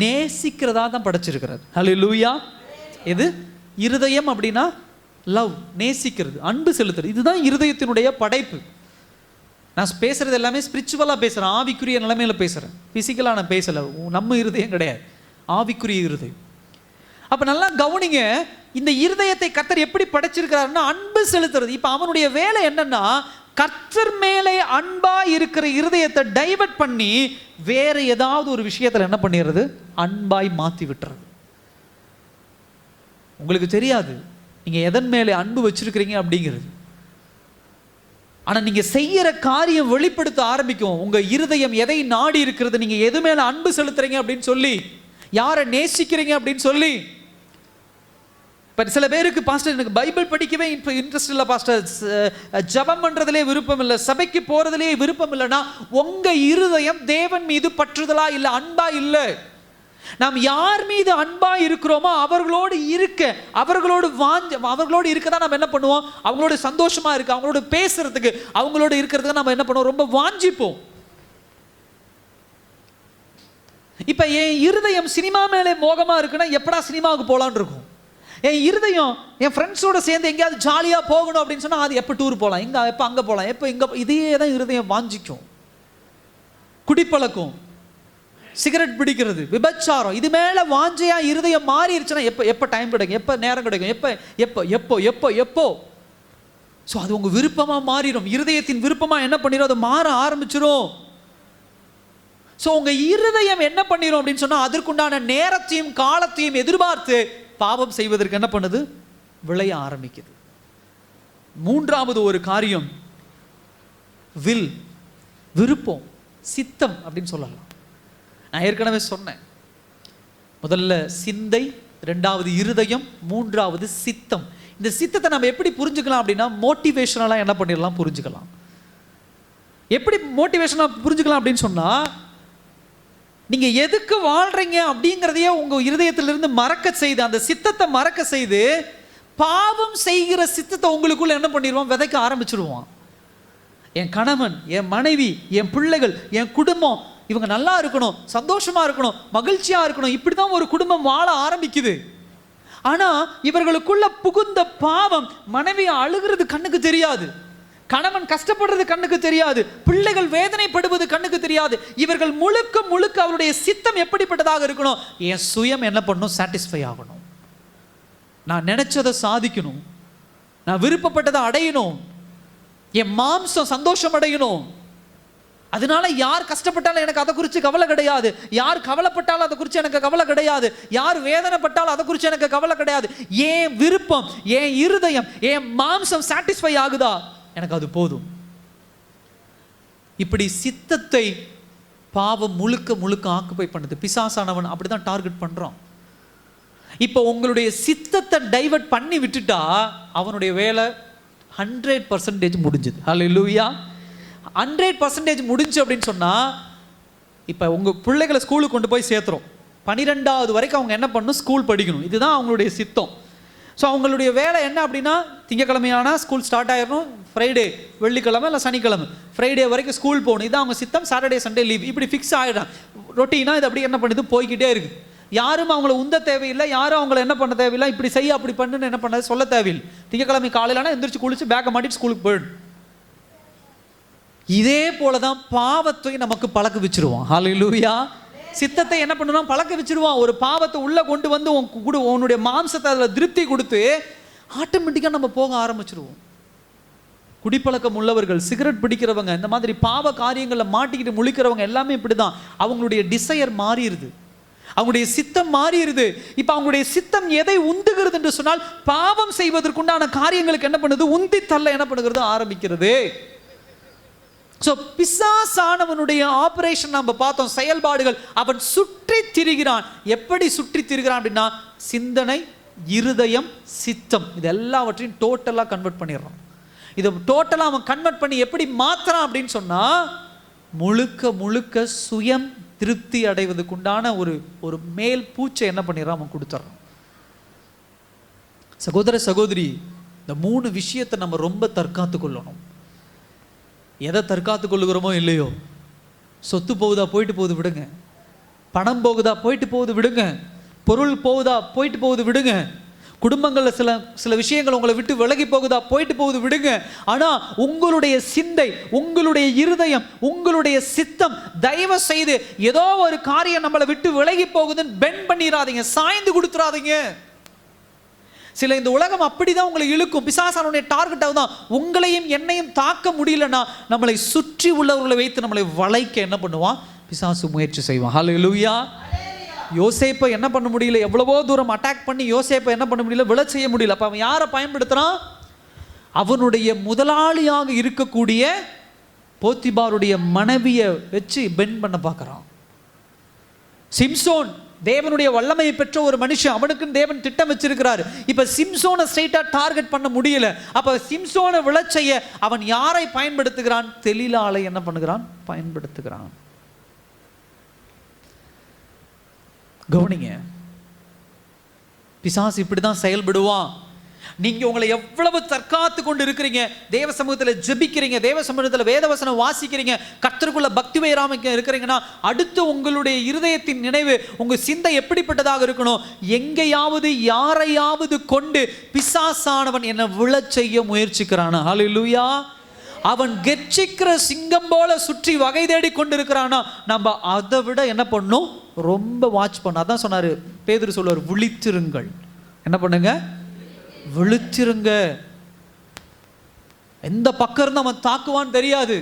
நேசிக்கிறதா தான் படைச்சிருக்கிறார். ஹல்லேலூயா. இது இருதயம் அப்படின்னா லவ், நேசிக்கிறது, அன்பு செலுத்துறது. இதுதான் இருதயத்தினுடைய படைப்பு. நான் பேசுறது எல்லாமே ஸ்பிரிச்சுவலா பேசுறேன், ஆவிக்குரிய நிலைமையில பேசுறேன், பிசிக்கலா நான் பேசல. நம்ம இருதயம் கிடையாது, ஆவிக்குரிய இருதயம். அப்ப நல்லா கவனிங்க, இந்த இருதயத்தை கர்த்தர் எப்படி படைச்சிருக்கிறாருன்னா அன்பு செலுத்துறது. இப்ப அவனுடைய வேலை என்னன்னா, கர்த்தர் மேலே அன்பா இருக்கிற இருதயத்தை டைவர்ட் பண்ணி வேற ஏதாவது ஒரு விஷயத்துல என்ன பண்ணிடுறது, அன்பாய் மாத்தி விட்டுறது. உங்களுக்கு தெரியாது நீங்க எதன் மேலே அன்பு வச்சிருக்கிறீங்க அப்படிங்கிறது. ஆனா நீங்க செய்யற காரியம் வெளிப்படுத்த ஆரம்பிக்கும் உங்க இருதயம் எதை நாடி இருக்கிறது, நீங்க எது மேல அன்பு செலுத்துறீங்க அப்படின்னு சொல்லி, யாரை நேசிக்கிறீங்க அப்படின்னு சொல்லி. சில பேருக்கு பாஸ்டர் எனக்கு பைபிள் படிக்கவே இன்ட்ரெஸ்ட் இல்லை பாஸ்டர், ஜபம் பண்றதுலே விருப்பம் இல்லை, சபைக்கு போறதுலே விருப்பம் இல்லைன்னா உங்க இருதயம் தேவன் மீது பற்றுதலா இல்லை, அன்பா இல்லை. நாம் யார் மீது அன்பா இருக்கிறோமோ அவர்களோடு இருக்கதான் நம்ம என்ன பண்ணுவோம், அவங்களோட சந்தோஷமா இருக்கு, அவங்களோட பேசுறதுக்கு, அவங்களோட இருக்கிறதுக்கு நம்ம என்ன பண்ணுவோம், ரொம்ப வாஞ்சிப்போம். இப்ப என் இருதயம் சினிமா மேலே மோகமா இருக்குன்னா எப்படா சினிமாவுக்கு போலான்னு இருக்கும். என் இருதயம் என் ஃப்ரெண்ட்ஸோட சேர்ந்து எங்கேயாவது ஜாலியாக போகணும் அப்படின்னு சொன்னால் அது எப்போ டூர் போகலாம், எங்கே எப்போ அங்கே போகலாம், எப்போ இங்கே, இதே தான் இருதயம் வாஞ்சிக்கும். குடிப்பழக்கம், சிகரெட் பிடிக்கிறது, விபச்சாரம், இது மேலே வாஞ்சையா இருதயம் மாறிடுச்சுன்னா எப்போ டைம் கிடைக்கும், எப்போ நேரம் கிடைக்கும், எப்போ. ஸோ அது உங்கள் விருப்பமாக மாறிடும். இருதயத்தின் விருப்பமாக என்ன பண்ணிடும், அது மாற ஆரம்பிச்சிடும். ஸோ உங்க இருதயம் என்ன பண்ணிரும் அப்படின்னு சொன்னா, அதற்குண்டான நேரத்தையும் காலத்தையும் எதிர்பார்த்து பாவம் செய்வதற்கு என்ன பண்ணுது, விளைய ஆரம்பிக்குது. மூன்றாவது ஒரு காரியம் வில், விருப்பம், சித்தம் அப்படின்னு சொல்லலாம். நான் ஏற்கனவே சொன்னேன், முதல்ல சிந்தை, இரண்டாவது இருதயம், மூன்றாவது சித்தம். இந்த சித்தத்தை நம்ம எப்படி புரிஞ்சுக்கலாம் அப்படின்னா, மோட்டிவேஷனலாக என்ன பண்ணிடலாம் புரிஞ்சுக்கலாம். எப்படி மோட்டிவேஷனாக புரிஞ்சுக்கலாம் அப்படின்னு சொன்னா, நீங்க எதுக்கு வாழ்றீங்க அப்படிங்கிறதையே உங்க இருதயத்திலிருந்து மறக்க செய்து, அந்த சித்தத்தை மறக்க செய்து, பாவம் செய்கிற சித்தத்தை உங்களுக்குள்ள என்ன பண்ணிடுவோம், விதைக்க ஆரம்பிச்சிருவோம். என் கணவன், என் மனைவி, என் பிள்ளைகள், என் குடும்பம், இவங்க நல்லா இருக்கணும், சந்தோஷமா இருக்கணும், மகிழ்ச்சியா இருக்கணும், இப்படிதான் ஒரு குடும்பம் வாழ ஆரம்பிக்குது. ஆனா இவர்களுக்குள்ள புகுந்த பாவம், மனைவி அழுகிறது கண்ணுக்கு தெரியாது, கணவன் கஷ்டப்படுறது கண்ணுக்கு தெரியாது, பிள்ளைகள் வேதனைப்படுவது கண்ணுக்கு தெரியாது. இவர்கள் முழுக்க முழுக்க அவருடைய சித்தம் எப்படிப்பட்டதாக இருக்கணும், என் சுயம் என்ன பண்ணணும், சாட்டிஸ்ஃபை ஆகணும், நான் நினைச்சதை சாதிக்கணும், நான் விருப்பப்பட்டதை அடையணும், என் மாம்சம் சந்தோஷம் அடையணும். அதனால யார் கஷ்டப்பட்டாலும் எனக்கு அதை குறித்து கவலை கிடையாது, யார் கவலைப்பட்டாலும் அதை குறித்து எனக்கு கவலை கிடையாது, யார் வேதனைப்பட்டாலும் அதை குறித்து எனக்கு கவலை கிடையாது. என் விருப்பம், என் இருதயம், என் மாம்சம் சாட்டிஸ்ஃபை ஆகுதா, எனக்கு அது போதும். இப்படி சித்தத்தை பாவம் முழுக்க முழுக்க ஆக்குபை பண்ணுது. பிசாசானவன் அப்படிதான் டார்கெட் பண்றான். இப்போ உங்களுடைய சித்தத்தை டைவர்ட் பண்ணி விட்டுட்டா அவனுடைய வேலை 100% முடிஞ்சது. ஹல்லேலூயா. 100% முடிஞ்சு அப்படின்னு சொன்னா, இப்போ உங்க பிள்ளைகளை ஸ்கூலுக்கு கொண்டு போய் சேர்த்துறோம், 12வது வரைக்கும் அவங்க என்ன பண்ணணும், ஸ்கூல் படிக்கணும், இதுதான் அவங்களுடைய சித்தம். ஸோ அவங்களுடைய வேலை என்ன அப்படின்னா, திங்கக்கிழமையானா ஸ்கூல் ஸ்டார்ட் ஆயிடணும், ஃப்ரைடே, வெள்ளிக்கிழமை இல்லை சனிக்கிழமை, ஃப்ரைடே வரைக்கும் ஸ்கூல் போகணும், இதுதான் அவங்க சித்தம். சாட்டர்டே சண்டே லீவ், இப்படி ஃபிக்ஸ் ஆகிடும். ரொட்டீனா இது அப்படி என்ன பண்ணுது, போய்கிட்டே இருக்குது. யாரும் அவங்கள உந்த தேவையில்லை, யாரும் அவங்கள என்ன பண்ண தேவையில்லை, இப்படி செய்ய அப்படி பண்ணுன்னு என்ன பண்ண சொல்ல தேவையில்லை. திங்கக்கிழமை காலையிலானா எந்திரிச்சு குளிச்சு பேக்கை மாட்டிட்டு ஸ்கூலுக்கு போயிடும். இதே போலதான் பாவத்தை நமக்கு பழக்க வச்சிருவோம். ஹல்லேலூயா. சித்தத்தை என்ன பண்ணுவோம், பழக்க வச்சிருவோம். ஒரு பாவத்தை உள்ள கொண்டு வந்து உன்னுடைய மாம்சத்தை அதில் திருப்தி கொடுத்து ஆட்டோமேட்டிக்காக நம்ம போக ஆரம்பிச்சிருவோம். குடிப்பழக்கம் உள்ளவர்கள், சிகரெட் பிடிக்கிறவங்க, இந்த மாதிரி பாவ காரியங்களில் மாட்டிக்கிட்டு முழிக்கிறவங்க எல்லாமே இப்படிதான். அவங்களுடைய டிசையர் மாறிடுது, அவங்களுடைய சித்தம் மாறிடுது. இப்போ அவங்களுடைய சித்தம் எதை உந்துகிறது என்று சொன்னால், பாவம் செய்வதற்குண்டான காரியங்களுக்கு என்ன பண்ணுது, உந்தி தள்ள என்ன பண்ணுகிறது ஆரம்பிக்கிறது. ஸோ பிசாசானவனுடைய ஆபரேஷன் நம்ம பார்த்தோம், செயல்பாடுகள். அவன் சுற்றி திரிகிறான். எப்படி சுற்றி திரிகிறான் அப்படின்னா, சிந்தனை, இருதயம், சித்தம், இது எல்லாவற்றையும் டோட்டலாக கன்வெர்ட் பண்ணிடுறான். இதை டோட்டலாக அவன் கன்வெர்ட் பண்ணி எப்படி மாத்துறான் அப்படின்னு சொன்னா, முழுக்க முழுக்க சுயம் திருப்தி அடைவதற்குண்டான ஒரு மேல் பூச்சை என்ன பண்ணிடுறான், அவன் கொடுத்துட்றான். சகோதர சகோதரி, இந்த 3 விஷயத்தை நம்ம ரொம்ப தற்காத்து கொள்ளணும். எதை தற்காத்து கொள்ளுகிறோமோ இல்லையோ, சொத்து போகுதா போயிட்டு போகுது விடுங்க, பணம் போகுதா போயிட்டு போகுது விடுங்க, பொருள் போகுதா போயிட்டு போகுது விடுங்க, குடும்பங்களில் சில விஷயங்கள் உங்களை விட்டு விலகி போகுதா போயிட்டு போகுது விடுங்க. ஆனால் உங்களுடைய சிந்தை, உங்களுடைய இருதயம், உங்களுடைய சித்தம், தயவு செய்து ஏதோ ஒரு காரியம் நம்மளை விட்டு விலகி போகுதுன்னு பெண்ட் பண்ணிடாதீங்க, சாய்ந்து கொடுத்துடாதீங்க. சில இந்த உலகம் அப்படிதான் உங்களை இழுக்கும். பிசாசானுடைய டார்கெட் தான், உங்களையும் என்னையும் தாக்க முடியலன்னா நம்மளை சுற்றி உள்ளவர்களை வைத்து நம்மளை வளைக்க என்ன பண்ணுவான், பிசாசு முயற்சி செய்வான். ஹல்லேலூயா. யோசேப்பை என்ன பண்ண முடியல, எவ்வளவோ தூரம் அட்டாக் பண்ணி யோசேப்பை என்ன பண்ண முடியல, விழ செய்ய முடியல. அப்ப அவன் யாரை பயன்படுத்துறான், அவனுடைய முதலாளியாக இருக்கக்கூடிய போத்திபாருடைய மனைவியை வச்சு பெண்ட் பண்ண பார்க்கறான். சிம்சோன் தேவனுடைய வல்லமையை பெற்ற ஒரு மனுஷன், அவனுக்கும் தேவன் திட்டம் வச்சிருக்கிறாரு. இப்ப சிம்சோனை ஸ்ட்ரைட்டா டார்கெட் பண்ண முடியல. அப்ப சிம்சோனை விழச் செய்ய அவன் யாரை பயன்படுத்துகிறான், தெலீலாளை என்ன பண்ணுகிறான், பயன்படுத்துகிறான். கவனிங்க, பிசாசு இப்படிதான் செயல்படுவான். நீங்க உங்களை எவ்வளவு தற்காத்து கொண்டு இருக்கிறீங்க, தேவ சமூகத்தில் ஜெபிக்கிறீங்க, தேவ சமூகத்தில் வேதவசனம் வாசிக்கிறீங்க, கர்த்தருக்குள்ள பக்தி வைராமிக்க இருக்கிறீங்கன்னா, அடுத்து உங்களுடைய இருதயத்தின் நினைவு, உங்க சிந்தை எப்படிப்பட்டதாக இருக்கணும், எங்கேயாவது யாரையாவது கொண்டு பிசாசானவன் என்னை விழச் செய்ய முயற்சிக்கிறானா, ஹல்லேலூயா, அவன் கெர்ச்சிக்கிற சிங்கம் போல சுற்றி வகை தேடி கொண்டு இருக்கிறானா, நம்ம அதை விட என்ன பண்ணும், ரொம்ப வாட்ச் பண்ணும். அதான் சொன்னாரு பேதுரு, சொல்லுவார், விழித்திருங்கள். என்ன பண்ணுங்க, விழிச்சிருங்க. எந்த பக்கம் இருந்து அவன் தாக்குவான்னு தெரியாது.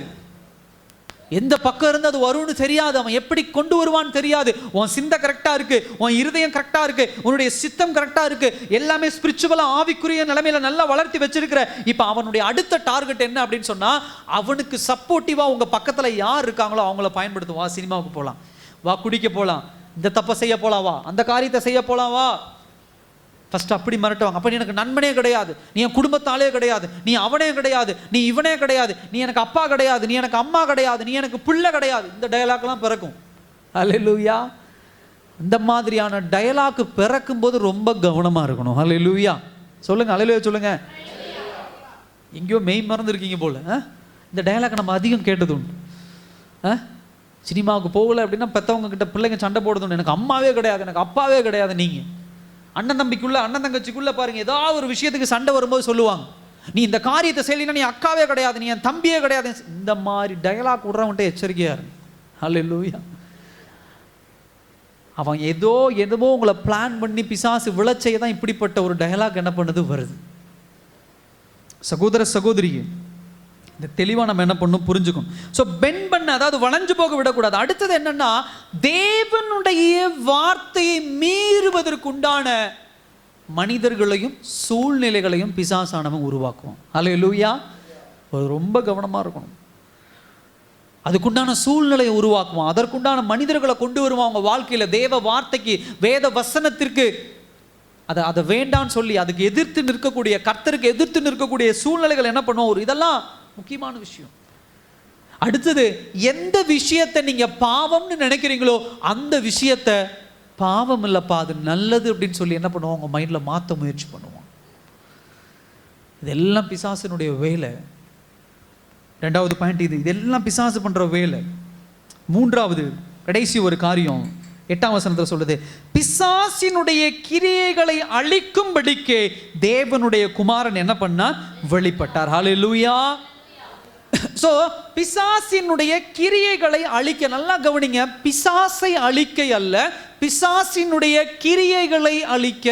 எந்த பக்கம் இருந்து அது வரும்னு தெரியாது, அவன் எப்படி கொண்டு வருவான்னு தெரியாது. உன் சிந்தை கரெக்டா இருக்கு, உன் இருதயம் கரெக்டா இருக்கு, உன்னுடைய சித்தம் கரெக்டா இருக்கு, எல்லாமே ஸ்பிரிச்சுவலா ஆவிக்குரிய நிலைமையில நல்லா வளர்த்தி வச்சிருக்கிற. இப்ப அவனுடைய அடுத்த டார்கெட் என்ன அப்படின்னு சொன்னா, அவனுக்கு சப்போர்ட்டிவா உங்க பக்கத்துல யார் இருக்காங்களோ அவங்கள பயன்படுத்தும். வா சினிமாவுக்கு போலாம், வா குடிக்க போலாம், இந்த தப்பை செய்ய போலாம், வா அந்த காரியத்தை செய்ய போலாம், வா. ஃபர்ஸ்ட் அப்படி மிரட்டுவாங்க. அப்ப நீ எனக்கு நண்பனே கிடையாது, நீ என் குடும்பத்தாலே கிடையாது, நீ அவனே கிடையாது, நீ இவனே கிடையாது, நீ எனக்கு அப்பா கிடையாது, நீ எனக்கு அம்மா கிடையாது, நீ எனக்கு பிள்ளை கிடையாது. இந்த டயலாக்லாம் பிறக்கும். அல்லேலூயா. இந்த மாதிரியான டயலாக் பிறக்கும் போது ரொம்ப கவனமா இருக்கணும். அல்லேலூயா சொல்லுங்க, அல்லேலூயா சொல்லுங்க. எங்கேயோ மெய் மறந்துருக்கீங்க போல. இந்த டயலாக் நம்ம அதிகம் கேட்டது உண்டு. சினிமாவுக்கு போகல அப்படின்னா பெற்றவங்க கிட்ட பிள்ளைங்க சண்டை போடுதுன்னு, எனக்கு அம்மாவே கிடையாது, எனக்கு அப்பாவே கிடையாது. நீங்க அண்ணன் தம்பிக்குள்ள, அண்ணன் தங்கச்சிக்குள்ள பாருங்க, ஏதாவது ஒரு விஷயத்துக்கு சண்டை வரும்போது சொல்லுவாங்க, நீ இந்த காரியத்தை செய்யலைன்னா நீ அக்காவே கிடையாது, நீ என் தம்பியே கிடையாது. இந்த மாதிரி டயலாக் விடுறவன்ட்டு எச்சரிக்கையா இருக்கு. அல்லேலூயா. அவன் எதுவோ உங்களை பிளான் பண்ணி பிசாசு விளைச்சைய தான் இப்படிப்பட்ட ஒரு டயலாக் என்ன பண்ணுது வருது. சகோதர சகோதரி, இந்த தெளிவா நம்ம என்ன பண்ணணும் புரிஞ்சுக்கணும். ஸோ பென் பண்ண, அதாவது வளைஞ்சு போக விடக்கூடாது. அடுத்தது என்னன்னா, தேவனுடைய வார்த்தையை மீறுவதற்குண்டான மனிதர்களையும் சூழ்நிலைகளையும் பிசாசானவன் உருவாக்குவான். அல்லேலூயா. ரொம்ப கவனமா இருக்கணும். அதுக்குண்டான சூழ்நிலையை உருவாக்குவான், அதற்குண்டான மனிதர்களை கொண்டு வருவான் அவங்க வாழ்க்கையில. தேவ வார்த்தைக்கு, வேத வசனத்திற்கு அதை வேண்டான்னு சொல்லி அதுக்கு எதிர்த்து நிற்கக்கூடிய, கர்த்தருக்கு எதிர்த்து நிற்கக்கூடிய சூழ்நிலைகள் என்ன பண்ணுவோம். இதெல்லாம் முக்கியமான விஷயம். அடுத்தது, எந்த விஷயத்தை நீங்க பாவம்னு நினைக்கிறீங்களோ அந்த விஷயத்தை பாவம் இல்லப்பா, அது நல்லது அப்படின்னு சொல்லி என்ன பண்ணுவோம், உங்க மைண்ட்ல மாற்ற முயற்சி பண்ணுவோம். இதெல்லாம் பிசாசினுடைய வேலை. ரெண்டாவது பாயிண்ட் இது, இதெல்லாம் பிசாசு பண்ற வேலை. மூன்றாவது கடைசி ஒரு காரியம் 8ஆம் வசனத்தில் சொல்லுது, பிசாசினுடைய கிரியைகளை அழிக்கும்படிக்கே தேவனுடைய குமாரன் என்ன பண்ணார், வெளிப்பட்டார். ஹல்லேலூயா. சோ பிசாசினுடைய கிரியைகளை அழிக்க, நல்லா கவனிங்க, பிசாசை அழிக்க அல்ல, பிசாசினுடைய கிரியைகளை அழிக்க.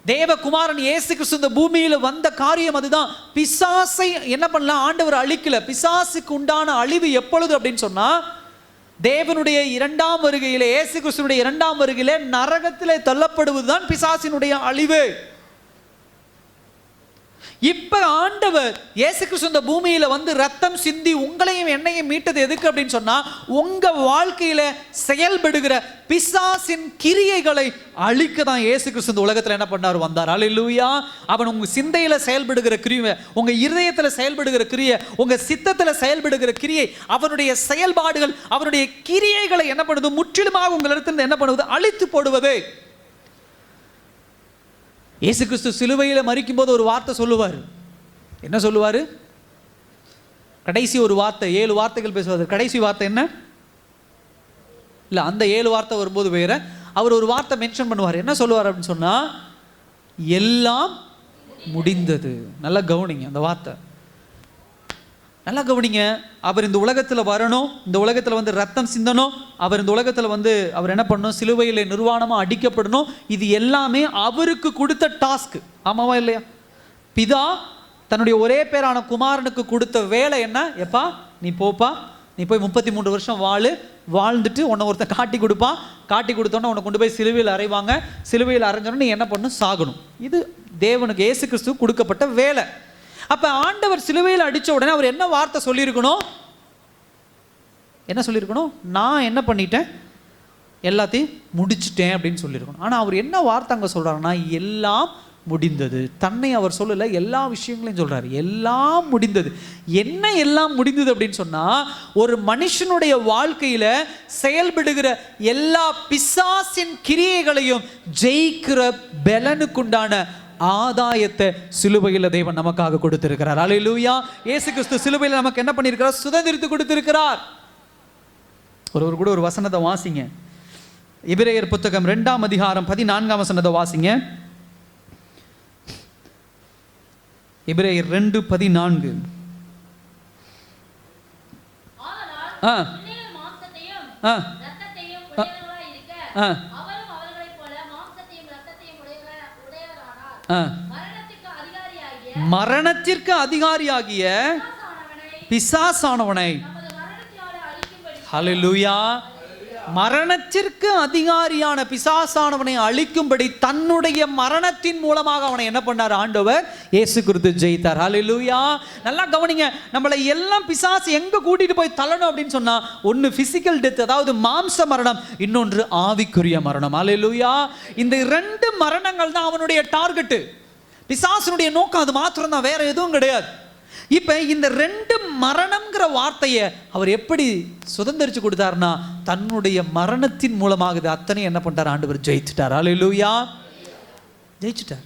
தேவகுமாரன் இயேசு கிறிஸ்து இந்த பூமியில வந்த காரியம் அதுதான். பிசாசை என்ன பண்ணலாம், ஆண்டவர் அழிக்கல. பிசாசுக்கு உண்டான அழிவு எப்பொழுது அப்படின்னு சொன்னா, தேவனுடைய இரண்டாம் வருகையிலே, இயேசு கிறிஸ்துவினுடைய இரண்டாம் வருகையிலே நரகத்திலே தள்ளப்படுவதுதான் பிசாசினுடைய அழிவு. இப்ப ஆண்டவர் இயேசு கிறிஸ்து இந்த பூமியில வந்து ரத்தம் சிந்தி உங்களையும் என்னையும் மீட்டது எதுக்கு அப்படின்னு சொன்னா, உங்க வாழ்க்கையில செயல்படுகிற பிசாசின் கிரியைகளை அழிக்க தான் இயேசு கிறிஸ்து இந்த உலகத்துல என்ன பண்ணார், வந்தார். அல்லேலூயா. அவன் உங்க சிந்தையில செயல்படுகிற கிரியை, உங்க இருதயத்துல செயல்படுகிற கிரியை, உங்க சித்தத்துல செயல்படுகிற கிரியை, அவனுடைய செயல்பாடுகள், அவனுடைய கிரியைகளை என்ன பண்ணுது, முற்றிலுமாக உங்களிடத்தில் என்ன பண்ணுவது, அழித்து போடுவது. இயேசு கிறிஸ்து சிலுவையில் மரிக்கும் போது ஒரு வார்த்தை சொல்லுவார். என்ன சொல்லுவார்? கடைசி ஒரு வார்த்தை, 7 வார்த்தைகள் பேசுவார். கடைசி வார்த்தை என்ன இல்லை, அந்த 7 வார்த்தை வரும்போது வேற அவர் ஒரு வார்த்தை மென்ஷன் பண்ணுவார். என்ன சொல்லுவார் அப்படின்னு சொன்னா, எல்லாம் முடிந்தது. நல்லா கவனிங்க அந்த வார்த்தை, நல்லா கவனிங்க. அவர் இந்த உலகத்தில் வரணும், இந்த உலகத்தில் வந்து ரத்தம் சிந்தணும், அவர் இந்த உலகத்தில் வந்து அவர் என்ன பண்ணணும், சிலுவையில் நிர்வாணமாக அடிக்கப்படணும். இது எல்லாமே அவருக்கு கொடுத்த டாஸ்க். ஆமாவா இல்லையா? பிதா தன்னுடைய ஒரே பேரான குமாரனுக்கு கொடுத்த வேலை என்ன, எப்பா நீ போப்பா, நீ போய் 33 வருஷம் வாழ்ந்துட்டு உன்னை ஒருத்தன் காட்டி கொடுப்பான், காட்டி கொடுத்தோன்னே உன்னை கொண்டு போய் சிலுவையில் அறைவாங்க, சிலுவையில் அரைஞ்சோன்னு நீ என்ன பண்ணணும், சாகணும். இது தேவனுக்கு இயேசு கிறிஸ்து கொடுக்கப்பட்ட வேலை. அப்ப ஆண்டவர் சிலுவையில் அடிச்ச உடனே அவர் என்ன வார்த்தை சொல்லியிருக்கணும், என்ன சொல்லியிருக்கணும், நான் என்ன பண்ணிட்டேன், எல்லாத்தையும் முடிச்சிட்டேன் அப்படின்னு சொல்லியிருக்கணும். ஆனால் அவர் என்ன வார்த்தை அங்கே சொல்றாருன்னா, எல்லாம் முடிந்தது. தன்னை அவர் சொல்லல, எல்லா விஷயங்களையும் சொல்றாரு, எல்லாம் முடிந்தது. என்ன எல்லாம் முடிந்தது அப்படின்னு சொன்னா, ஒரு மனுஷனுடைய வாழ்க்கையில செயல்படுகிற எல்லா பிசாசின் கிரியைகளையும் ஜெயிக்கிற பலனுக்குண்டான ஆதாயத்தை சிலுவையில் தேவன் நமக்காக கொடுத்திருக்கிறார். அல்லேலூயா. இயேசு கிறிஸ்து சிலுவையில் நமக்கு என்ன பண்ணியிருக்கிறார், சுதந்திரித்து கொடுத்திருக்கிறார். ஒருவர் கூட ஒரு வசனத்தை வாசிங்க, எபிரேயர் புத்தகம் 2ஆம் அதிகாரம் 14ஆம் வசனத்தை வாசிங்க. எபிரேயர் 2:14. மரணத்திற்கு அதிகாரியாகிய பிசாசானவனை ஹல்லேலூயா மரணத்திற்கு அதிகாரியான பிசாசானவனை அழிக்கும்படி தன்னுடைய மரணத்தின் மூலமாக அவனை என்ன பண்ணார்? ஆண்டவர் இயேசு கிறிஸ்து ஜெயித்தார். ஹல்லேலூயா. நல்லா கவனிங்க, நம்மளை எல்லாம் பிசாசு எங்க கூட்டிட்டு போய் தள்ளணும் அப்படின்னு சொன்னா, ஒன்னு பிசிக்கல் டெத், அதாவது மாம்ச மரணம், இன்னொன்று ஆவிக்குரிய மரணம். ஹல்லேலூயா. இந்த 2 மரணங்கள் தான் அவனுடைய டார்கெட். பிசாசுனுடைய நோக்கம் அது மாத்திரம் தான், வேற எதுவும் கிடையாது. இப்ப இந்த 2 மரணம்ங்கிற வார்த்தையை அவர் எப்படி சுதந்திரிச்சு கொடுத்தாருன்னா, தன்னுடைய மரணத்தின் மூலமாக அத்தனை என்ன பண்றார்? ஆண்டவர் ஜெயிச்சிட்டார். ஹல்லேலூயா. ஜெயிச்சிட்டார்.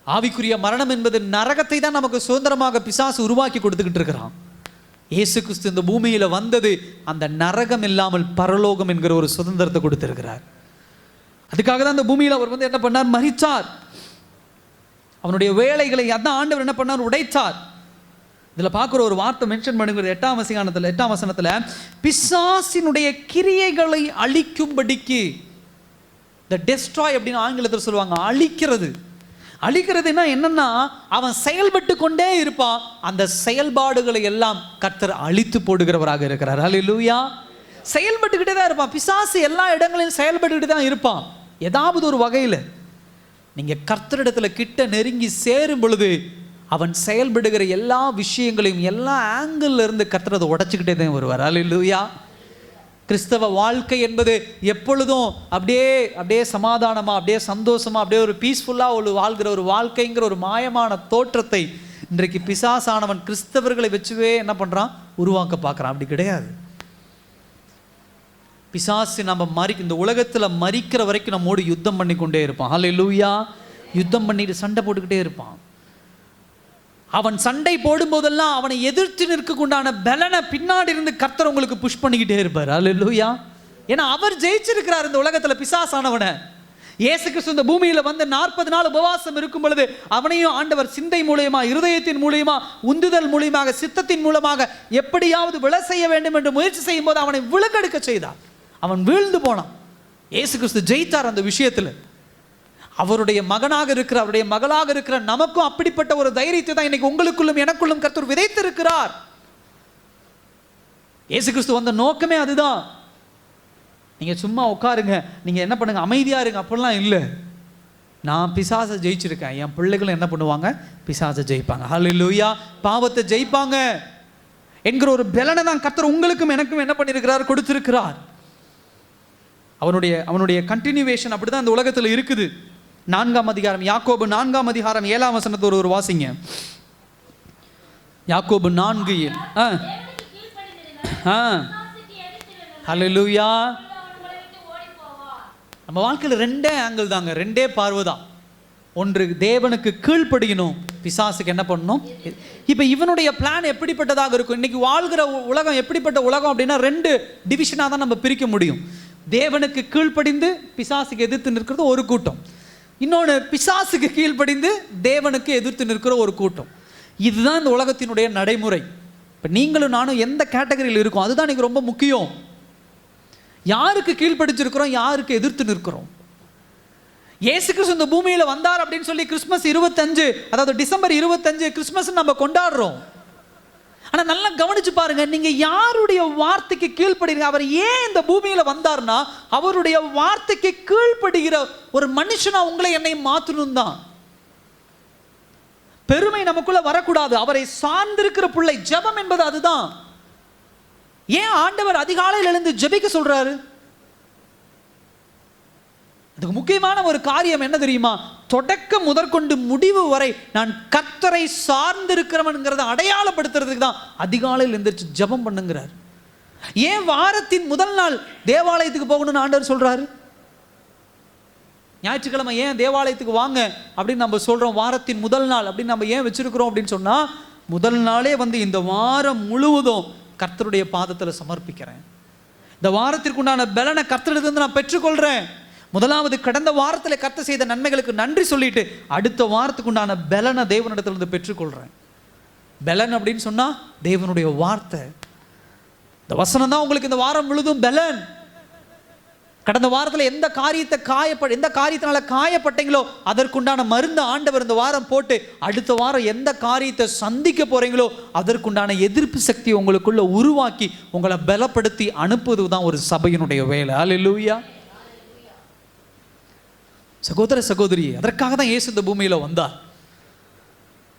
ஆவிக்குரிய மரணம் என்பது நரகத்தை தான் நமக்கு சுதந்திரமாக பிசாசு உருவாக்கி கொடுத்துக்கிட்டு இருக்கிறான். இயேசு கிறிஸ்து இந்த பூமியில வந்தது அந்த நரகம் இல்லாமல் பரலோகம் என்கிற ஒரு சுதந்திரத்தை கொடுத்திருக்கிறார். அதுக்காக தான் இந்த பூமியில அவர் வந்து என்ன பண்ணார்? மரித்தார். அவனுடைய வேலைகளை அதான் ஆண்டவர் என்ன பண்ணார்? உடைத்தார். இதில் பார்க்குற ஒரு வார்த்தை மென்ஷன் பண்ணுங்கிறது 8ஆம் வசனத்தில் பிசாசினுடைய கிரியைகளை அழிக்கும்படிக்கு, த டெஸ்ட்ராய் அப்படின்னு ஆங்கிலத்தில் சொல்லுவாங்க. அழிக்கிறது. அழிக்கிறதுனா என்னன்னா, அவன் செயல்பட்டு கொண்டே இருப்பான். அந்த செயல்பாடுகளை எல்லாம் கர்த்தர் அழித்து போடுகிறவராக இருக்கிறார். ஹல்லேலூயா. செயல்பட்டுக்கிட்டே தான் இருப்பான். பிசாசு எல்லா இடங்களிலும் செயல்பட்டுக்கிட்டு தான் இருப்பான். ஏதாவது ஒரு வகையில் நீங்க கர்த்தரிடத்துல கிட்ட நெருங்கி சேரும் பொழுது அவன் செயல்படுகிற எல்லா விஷயங்களையும் எல்லா ஆங்கிள் இருந்து கர்த்தரை உடைச்சுக்கிட்டே தான் வருவார். ஹல்லேலூயா. கிறிஸ்தவ வாழ்க்கை என்பது எப்பொழுதும் அப்படியே சமாதானமா, அப்படியே சந்தோஷமா, அப்படியே ஒரு பீஸ்ஃபுல்லா ஒரு வாழ்கிற ஒரு வாழ்க்கைங்கிற ஒரு மாயமான தோற்றத்தை இன்றைக்கு பிசாசானவன் கிறிஸ்தவர்களை வச்சுவே என்ன பண்றான்? உருவாக்க பார்க்கறான். அப்படி கிடையாது. பிசாசு நம்ம இந்த உலகத்துல மரிக்கிற வரைக்கும் நம்மோடு யுத்தம் பண்ணி கொண்டே இருப்பான். ஹல்லேலூயா. யுத்தம் பண்ணிட்டு சண்டை போட்டுக்கிட்டே இருப்பான். அவன் சண்டை போடும் போதெல்லாம் அவனை எதிர்த்து நிற்கக்குண்டான பலனை பின்னாடி இருந்து கர்த்தர் உங்களுக்கு புஷ் பண்ணிக்கிட்டே இருப்பார். ஹல்லேலூயா. ஏன்னா அவர் ஜெயிச்சிருக்கிறார் இந்த உலகத்துல பிசாசானவனை. இயேசு கிறிஸ்து இந்த பூமியில வந்து 40 நாள் உபவாசம் இருக்கும் பொழுது அவனையும் ஆண்டவர் சிந்தை மூலமா, இருதயத்தின் மூலமா, உந்துதல் மூலமாக, சித்தத்தின் மூலமாக எப்படியாவது விழ செய்ய வேண்டும் என்று முயற்சி செய்யும் போது அவனை விழுங்கெடுக்க செய்தார். அவன் வீழ்ந்து போனான். இயேசு கிறிஸ்து ஜெயித்தார் அந்த விஷயத்தில். அவருடைய மகனாக இருக்கிற, அவருடைய மகளாக இருக்கிற நமக்கும் அப்படிப்பட்ட ஒரு தைரியத்தை தான் இன்னைக்கு உங்களுக்குள்ளும் எனக்குள்ளும் கர்த்தர் விதைத்திருக்கிறார். இயேசு கிறிஸ்து வந்த நோக்கமே அதுதான். நீங்க சும்மா உட்காருங்க, நீங்க என்ன பண்ணுங்க, அமைதியா இருங்க, அப்படிலாம் இல்லை. நான் பிசாசை ஜெயிச்சிருக்கேன், என் பிள்ளைகளும் என்ன பண்ணுவாங்க? பிசாசை ஜெயிப்பாங்க. ஹல்லேலூயா. பாவத்தை ஜெயிப்பாங்க என்கிற ஒரு பலனை தான் கர்த்தர் உங்களுக்கும் எனக்கும் என்ன பண்ணியிருக்கிறார்? கொடுத்திருக்கிறார். அவனுடைய கண்டினியூவேஷன் அப்படிதான் இந்த உலகத்தில் இருக்குது. 4ஆம் அதிகாரம், யாக்கோபு 4ஆம் அதிகாரம் 7ஆம் வசனத்தை ஒரு வாசிங்க. யாக்கோபு 4:7. ஹல்லேலூயா. நம்ம வாழ்க்கையில் 2 ஆங்கிள் தாங்க, 2 பார்வை தான். ஒன்று தேவனுக்கு கீழ்ப்படியணும், பிசாசுக்கு என்ன பண்ணணும். இப்போ இவனுடைய பிளான் எப்படிப்பட்டதாக இருக்கும்? இன்னைக்கு வாழ்கிற உலகம் எப்படிப்பட்ட உலகம் அப்படின்னா 2 டிவிஷனாக தான் நம்ம பிரிக்க முடியும். தேவனுக்கு கீழ்ப்படிந்து பிசாசுக்கு எதிர்த்து நிற்கிறது ஒரு கூட்டம், இன்னொன்று பிசாசுக்கு கீழ்ப்படிந்து தேவனுக்கு எதிர்த்து நிற்கிற ஒரு கூட்டம். இதுதான் இந்த உலகத்தினுடைய நடைமுறை. இப்போ நீங்களும் நானும் எந்த கேட்டகரியில் இருக்கோம் அதுதான் எனக்கு ரொம்ப முக்கியம். யாருக்கு கீழ்ப்படிச்சிருக்கிறோம், யாருக்கு எதிர்த்து நிற்கிறோம். இயேசு கிறிஸ்து இந்த பூமியில வந்தார் அப்படின்னு சொல்லி கிறிஸ்மஸ் 25, அதாவது டிசம்பர் 25 கிறிஸ்மஸ் நம்ம கொண்டாடுறோம். ஆனா நல்லா கவனிச்சு பாருங்க, நீங்க யாருடைய வார்த்தைக்கு கீழ்ப்படுகிறீங்க? அவர் ஏன் இந்த பூமியில வந்தார்னா அவருடைய வார்த்தைக்கு கீழ்ப்படுகிற ஒரு மனுஷனா உங்களை என்னை மாற்றணும் தான். பெருமை நமக்குள்ள வரக்கூடாது. அவரை சார்ந்திருக்கிற பிள்ளை. ஜெபம் என்பது அதுதான். ஏன் ஆண்டவர் அதிகாலையில் எழுந்து ஜெபிக்க சொல்றாரு? அதுக்கு முக்கியமான ஒரு காரியம் என்ன தெரியுமா? தொடக்கம் முதற்கொண்டு முடிவு வரை நான் கர்த்தரை சார்ந்திருக்கிறவன்கிறத அடையாளப்படுத்துறதுக்கு தான் அதிகாலையில் எந்திரிச்சு ஜெபம் பண்ணுங்கிறார். ஏன் வாரத்தின் முதல் நாள் தேவாலயத்துக்கு போகணும்னு ஆண்டவர் சொல்றாரு? ஞாயிற்றுக்கிழமை ஏன் தேவாலயத்துக்கு வாங்க அப்படின்னு நம்ம சொல்றோம்? வாரத்தின் முதல் நாள் அப்படின்னு நம்ம ஏன் வச்சிருக்கிறோம் அப்படின்னு சொன்னா, முதல் நாளே வந்து இந்த வாரம் முழுவதும் கர்த்தருடைய பாதத்தில் சமர்ப்பிக்கிறேன். இந்த வாரத்திற்குண்டான பலனை கர்த்தரிடத்திலிருந்து நான் பெற்றுக்கொள்றேன். முதலாவது கடந்த வாரத்தில் கர்த்தர் செய்த நன்மைகளுக்கு நன்றி சொல்லிட்டு அடுத்த வாரத்துக்கு உண்டான பலனை தேவனிடத்திலிருந்து பெற்றுக்கொள்றேன். பலன் அப்படின்னு சொன்னா தேவனுடைய வார்த்தை. இந்த வசனம் தான் உங்களுக்கு இந்த வாரம் முழுதும் பலன். கடந்த வாரத்தில் எந்த காரியத்தினால காயப்பட்டீங்களோ அதற்குண்டான மருந்து ஆண்டவர் இந்த வாரம் போட்டு அடுத்த வாரம் எந்த காரியத்தை சந்திக்க போறீங்களோ அதற்குண்டான எதிர்ப்பு சக்தி உங்களுக்குள்ள உருவாக்கி உங்களை பலப்படுத்தி அனுப்புவதுதான் ஒரு சபையினுடைய வேலை. அல்லேலூயா. சகோதர சகோதரி, அதற்காக தான் இயேசு இந்த பூமியில வந்தார்.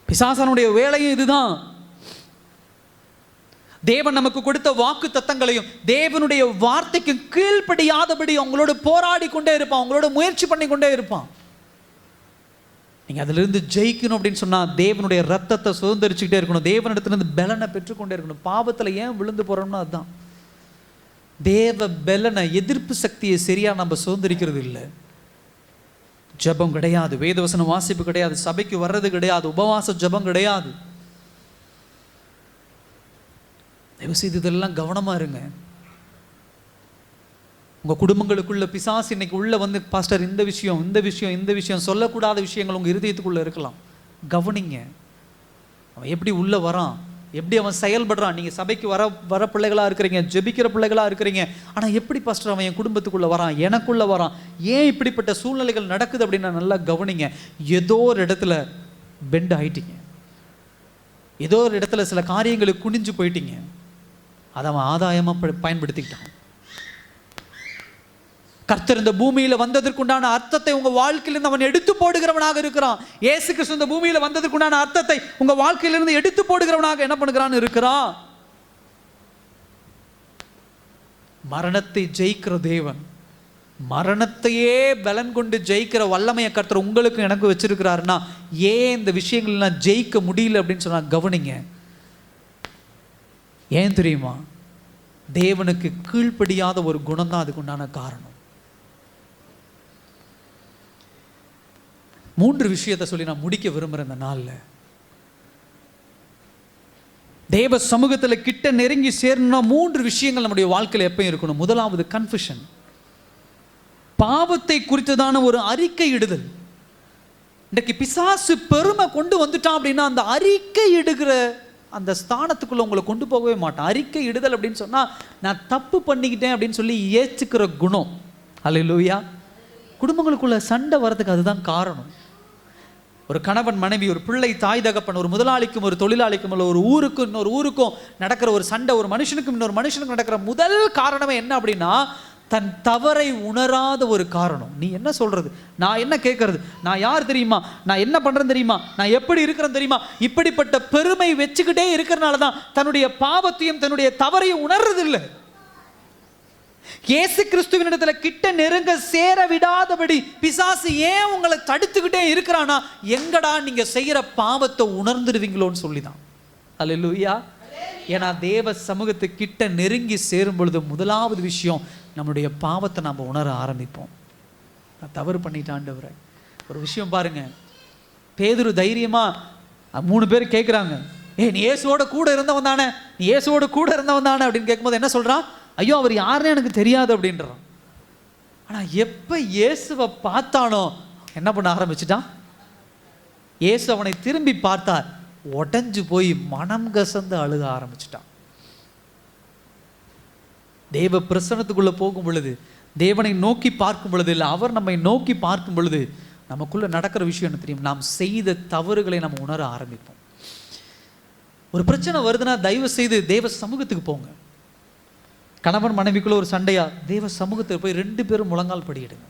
பிசாசனுடைய வேலையும் இதுதான். தேவன் நமக்கு கொடுத்த வாக்கு தத்தங்களையும் தேவனுடைய வார்த்தைக்கு கீழ்ப்படியாதபடி அவங்களோட போராடி கொண்டே இருப்பான், அவங்களோட முயற்சி பண்ணி கொண்டே இருப்பான். நீங்க அதிலிருந்து ஜெயிக்கணும் அப்படின்னு சொன்னா தேவனுடைய ரத்தத்தை சுதந்திரிச்சுக்கிட்டே இருக்கணும், தேவனிடத்திலிருந்து பலனை பெற்றுக்கொண்டே இருக்கணும். பாவத்துல ஏன் விழுந்து போறோம்னா அதுதான், தேவ பலனை எதிர்ப்பு சக்தியை சரியா நம்ம சுதந்திரிக்கிறது இல்லை. ஜபம் கிடையாது, வேதவசனம் வாசிப்பு கிடையாது, சபைக்கு வர்றது கிடையாது, உபவாச ஜபம் கிடையாது. தயவுசெய்து இதெல்லாம் கவனமா இருங்க. உங்க குடும்பங்களுக்குள்ள பிசாசு இன்னைக்கு உள்ள வந்து பாஸ்டர் இந்த விஷயம் சொல்லக்கூடாத விஷயங்கள் உங்க இருதயத்துக்குள்ள இருக்கலாம். கவனிங்க, அவன் எப்படி உள்ள வரான், எப்படி அவன் செயல்படுறான். நீங்க சபைக்கு வர பிள்ளைகளா இருக்கிறீங்க, ஜெபிக்கிற பிள்ளைகளா இருக்கிறீங்க, ஆனா எப்படி பாஸ்டர் அவன் என் குடும்பத்துக்குள்ள வரான், எனக்குள்ள வரான், ஏன் இப்படிப்பட்ட சூழ்நிலைகள் நடக்குது அப்படின்னு நல்லா கவனிங்க. ஏதோ ஒரு இடத்துல பெண்ட் ஆயிட்டீங்க, ஏதோ ஒரு இடத்துல சில காரியங்களுக்கு குனிஞ்சு போயிட்டீங்க, அதை அவன் ஆதாயமா பயன்படுத்திக்கிட்டான். கர்த்தர் இந்த பூமியில வந்ததற்குண்டான அர்த்தத்தை உங்க வாழ்க்கையிலிருந்து அவன் எடுத்து போடுகிறவனாக இருக்கிறான். இயேசு கிறிஸ்து இந்த பூமியில வந்ததற்குண்டான அர்த்தத்தை உங்க வாழ்க்கையிலிருந்து எடுத்து போடுகிறவனாக என்ன பண்ணுகிறான் இருக்கிறான். மரணத்தை ஜெயிக்கிற தேவன், மரணத்தையே பலன் கொண்டு ஜெயிக்கிற வல்லமையை கர்த்தர் உங்களுக்கு எனக்கு வச்சிருக்கிறாருன்னா ஏன் இந்த விஷயங்கள்லாம் ஜெயிக்க முடியல அப்படின்னு சொன்னா கவனிங்க. ஏன் தெரியுமா? தேவனுக்கு கீழ்ப்படியாத ஒரு குணம் தான் அதுக்கு உண்டான காரணம். 3 விஷயத்தை சொல்லி நான் முடிக்க விரும்புகிறேன் இந்த நாளில். தேவ சமூகத்தில் கிட்ட நெருங்கி சேரணும்னா 3 விஷயங்கள் நம்முடைய வாழ்க்கையில் எப்பயும் இருக்கணும். முதலாவது கன்ஃபெஷன், பாவத்தை குறித்ததான ஒரு அறிக்கை இடுதல். இன்றைக்கு பிசாசு பெருமை கொண்டு வந்துட்டான் அப்படின்னா அந்த அறிக்கை இடுகிற அந்த ஸ்தானத்துக்குள்ள உங்களை கொண்டு போகவே மாட்டான். அறிக்கை இடுதல் அப்படின்னு சொன்னா நான் தப்பு பண்ணிக்கிட்டேன் அப்படின்னு சொல்லி ஏற்றுக்கிற குணம். அல்லேலூயா. குடும்பங்களுக்குள்ள சண்டை வர்றதுக்கு அதுதான் காரணம். ஒரு கணவன் மனைவி, ஒரு பிள்ளை தாய் தகப்பன், ஒரு முதலாளிக்கும் ஒரு தொழிலாளிக்கும், இல்லை ஒரு ஊருக்கும் இன்னொரு ஊருக்கும் நடக்கிற ஒரு சண்டை, ஒரு மனுஷனுக்கும் இன்னொரு மனுஷனுக்கும் நடக்கிற முதல் காரணமே என்ன அப்படின்னா தன் தவறை உணராத ஒரு காரணம். நீ என்ன சொல்றது, நான் என்ன கேட்கறது, நான் யார் தெரியுமா, நான் என்ன பண்றேன் தெரியுமா, நான் எப்படி இருக்கிறேன் தெரியுமா, இப்படிப்பட்ட பெருமை வச்சுக்கிட்டே இருக்கிறனால தான் தன்னுடைய பாவத்தையும் தன்னுடைய தவறையும் உணர்றது இல்லை. இயேசு கிறிஸ்துவின் இடத்துல கிட்ட நெருங்க சேர விடாதபடி பிசாசு ஏன் உங்களை தடுத்துக்கிட்டே இருக்கிறானா, எங்கடா நீங்க செய்யற பாவத்தை உணர்ந்துடுவீங்களோன்னு சொல்லிதான். அல்லேலூயா. ஏன்னா தேவ சமூகத்து கிட்ட நெருங்கி சேரும் பொழுது முதலாவது விஷயம் நம்முடைய பாவத்தை நாம் உணர ஆரம்பிப்போம். நான் தவறு பண்ணிட்டாண்டவரை. ஒரு விஷயம் பாருங்க, பேதுரு தைரியமா 3 பேர் கேட்குறாங்க, நீ இயேசுவோட கூட இருந்தவன் தானே, நீ இயேசுவோட கூட இருந்தவன் தானே அப்படின்னு கேட்கும்போது என்ன சொல்றான், ஐயோ அவர் யாருன்னு எனக்கு தெரியாது அப்படின்றான். ஆனா எப்ப இயேசுவை பார்த்தானோ என்ன பண்ண ஆரம்பிச்சுட்டான், இயேசு அவனை திரும்பி பார்த்தார், உடஞ்சு போய் மனம் கசந்து அழுக ஆரம்பிச்சுட்டான். தேவ பிரசன்னத்துக்குள்ள போகும் பொழுது, தேவனை நோக்கி பார்க்கும் பொழுது, இல்லை அவர் நம்மை நோக்கி பார்க்கும் பொழுது நமக்குள்ள நடக்கிற விஷயம் என்ன தெரியும், நாம் செய்த தவறுகளை நம்ம உணர ஆரம்பிப்போம். ஒரு பிரச்சனை வருதுன்னா தயவு செய்து தேவ சமூகத்துக்கு போங்க. கணவன் மனைவிக்குள்ள ஒரு சண்டையா, தேவ சமூகத்துக்கு போய் 2 பேரும் முழங்கால் படியிடுங்க.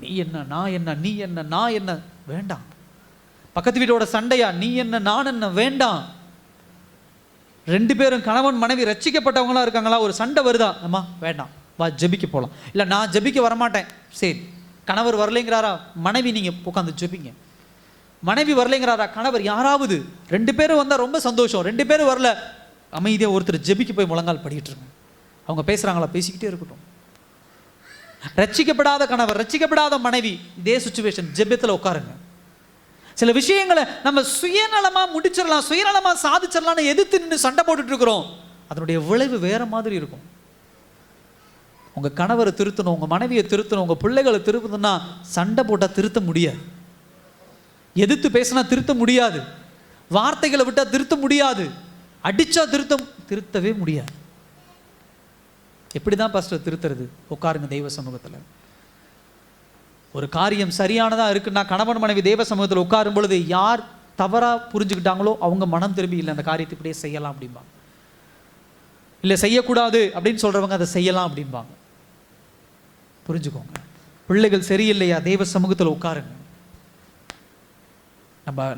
நீ என்ன நான் என்ன, நீ என்ன நான் என்ன வேண்டாம். பக்கத்து வீட்டோட சண்டையா, நீ என்ன நான் என்ன வேண்டாம். 2 பேரும் கணவன் மனைவி ரட்சிக்கப்பட்டவங்களா இருக்காங்களா, ஒரு சண்டை வருதா, அம்மா வேண்டாம் வா ஜெபிக்க போகலாம். இல்லை நான் ஜெபிக்க வரமாட்டேன், சரி. கணவர் வரலைங்கிறாரா, மனைவி நீங்க உட்காந்து ஜெபிங்க. மனைவி வரலைங்கிறாரா, கணவர் யாராவது 2 பேரும் வந்தால் ரொம்ப சந்தோஷம். 2 பேரும் வரல, அமைதியாக ஒருத்தர் ஜெபிக்க போய் முழங்கால் படிக்கிட்டு இருங்க. அவங்க பேசுறாங்களா, பேசிக்கிட்டே இருக்கட்டும். ரட்சிக்கப்படாத கணவர், ரட்சிக்கப்படாத மனைவி, இதே சுச்சுவேஷன், ஜெபத்தில் உட்காருங்க. சில விஷயங்களை நம்ம சுயநலமா முடிச்சிடலாம், சுயநலமா சாதிச்சிடலாம்னு எதிர்த்து நின்று சண்டை போட்டுட்டு இருக்கிறோம். அதனுடைய விளைவு வேற மாதிரி இருக்கும். உங்க கணவரை திருத்தணும், உங்க மனைவியை திருத்தணும், உங்க பிள்ளைகளை திருத்தணும்னா சண்டை போட்டா திருத்த முடியாது, எதிர்த்து பேசினா திருத்த முடியாது, வார்த்தைகளை விட்டா திருத்த முடியாது, அடிச்சா திருத்தவே முடியாது. எப்படி தான் பாஸ்டர் திருத்துறது? உட்காருங்க தெய்வ சமூகத்தில். ஒரு காரியம் சரியானதாக இருக்குன்னா கணவன் மனைவி தெய்வ சமூகத்தில் உட்காரும் பொழுது யார் தவறாக புரிஞ்சுக்கிட்டாங்களோ அவங்க மனம் திரும்பி இல்லை அந்த காரியத்தை இப்படியே செய்யலாம் அப்படிம்பாங்க. இல்லை செய்யக்கூடாது அப்படின்னு சொல்கிறவங்க அதை செய்யலாம் அப்படிம்பாங்க. புரிஞ்சுக்கோங்க. பிள்ளைகள் சரியில்லையா தெய்வ சமூகத்தில் உட்காருங்க.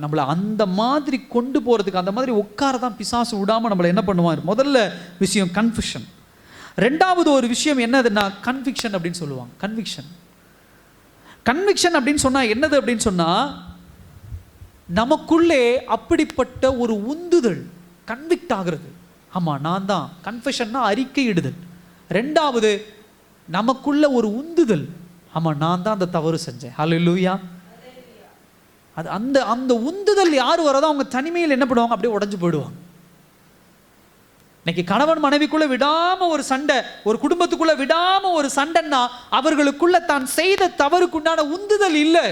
நம்மளை அந்த மாதிரி கொண்டு போகிறதுக்கு அந்த மாதிரி உட்கார தான் பிசாசு விடாமல் நம்மளை என்ன பண்ணுவார்? முதல்ல விஷயம் கன்ஃபிஷன். ரெண்டாவது ஒரு விஷயம் என்னதுன்னா கன்விக்ஷன் அப்படின்னு சொல்லுவாங்க. கன்விக்ஷன் அப்படின்னு சொன்னால் என்னது அப்படின்னு சொன்னால் நமக்குள்ளே அப்படிப்பட்ட ஒரு உந்துதல், கன்விக்ட் ஆகிறது. ஆமாம் நான் தான். கன்ஃபெஷன்னா அறிக்கையிடுதல். ரெண்டாவது நமக்குள்ள ஒரு உந்துதல், ஆமாம் நான் தான் அந்த தவறு செஞ்சேன். ஹல்லேலூயா. அது அந்த அந்த உந்துதல் யார் வரதோ அவங்க தனிமையில் என்ன பண்ணுவாங்க? அப்படியே உடஞ்சு போயிடுவாங்க. இன்னைக்கு கணவன் மனைவிக்குள்ள விடாம ஒரு சண்டை, ஒரு குடும்பத்துக்குள்ள விடாம ஒரு சண்டைன்னா அவர்களுக்குள்ள தான் செய்த தவறுக்குண்டான உந்துதல் இல்லை.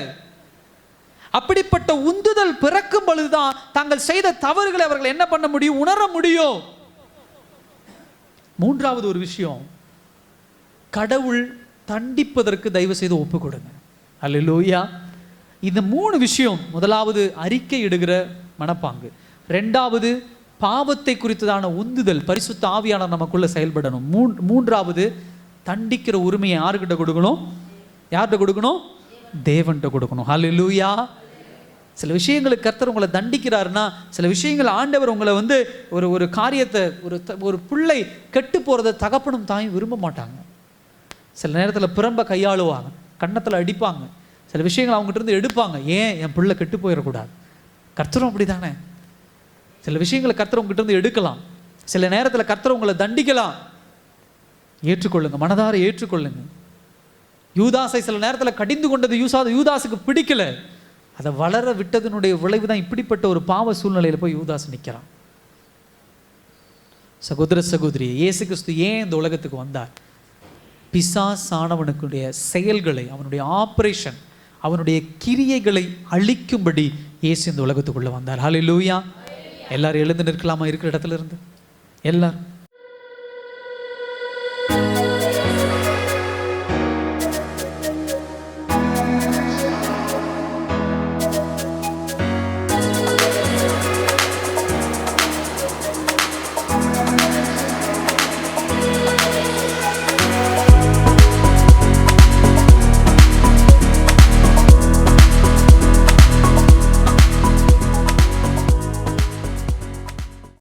அப்படிப்பட்ட உந்துதல் பிறக்கும் பொழுதுதான் தாங்கள் செய்த தவறுகளை அவர்கள் என்ன பண்ண முடியும்? உணர முடியும். மூன்றாவது ஒரு விஷயம், கடவுள் தண்டிப்பதற்கு தயவு செய்து ஒப்பு கொடுங்க. அல்லேலூயா. இந்த மூணு விஷயம், முதலாவது அறிக்கை இடுகிற மனப்பாங்கு, ரெண்டாவது பாவத்தை குறித்ததான உந்துதல், பரிசுத்த ஆவியானவர் நமக்குள்ள செயல்படணும், மூன்றாவது தண்டிக்கிற உரிமையை யாருக்கிட்ட கொடுக்கணும்? யார்கிட்ட கொடுக்கணும்? தேவன்கிட்ட கொடுக்கணும். ஹல்லேலூயா. சில விஷயங்களுக்கு கர்த்தர் உங்களை தண்டிக்கிறாருன்னா, சில விஷயங்கள் ஆண்டவர் உங்களை வந்து ஒரு காரியத்தை, ஒரு பிள்ளை கெட்டு போகிறத தகப்பனும் தாயும் விரும்ப மாட்டாங்க. சில நேரத்தில் பிரம்ப கையாளுவாங்க, கன்னத்தில் அடிப்பாங்க, சில விஷயங்கள் அவங்ககிட்ட இருந்து எடுப்பாங்க. ஏன்? என் பிள்ளை கெட்டு போயிடக்கூடாது. கர்த்தரும் அப்படி தானே. சில விஷயங்களை கர்த்தர் உங்ககிட்ட இருந்து எடுக்கலாம். சில நேரத்தில் கர்த்தர் உங்களை தண்டிக்கலாம். ஏற்றுக்கொள்ளுங்க, மனதார ஏற்றுக்கொள்ளுங்க. யூதாசை சில நேரத்தில் கடிந்து கொண்டது யூதாசுக்கு பிடிக்கல. அதை வளர விட்டதனுடைய விளைவு தான் இப்படிப்பட்ட ஒரு பாவ சூழ்நிலையில் போய் யூதாஸ் நிற்கிறான். சகோதர சகோதரி, இயேசு கிறிஸ்து ஏன் இந்த உலகத்துக்கு வந்தார்? பிசாசானவனுடைய செயல்களை, அவனுடைய ஆபரேஷன், அவனுடைய கிரியைகளை அழிக்கும்படி இயேசு இந்த உலகத்துக்குள்ள வந்தார். ஹல்லேலூயா. எல்லாரும் எழுந்து நிற்கலாமா இருக்கிற இடத்துல இருந்து? எல்லாரும்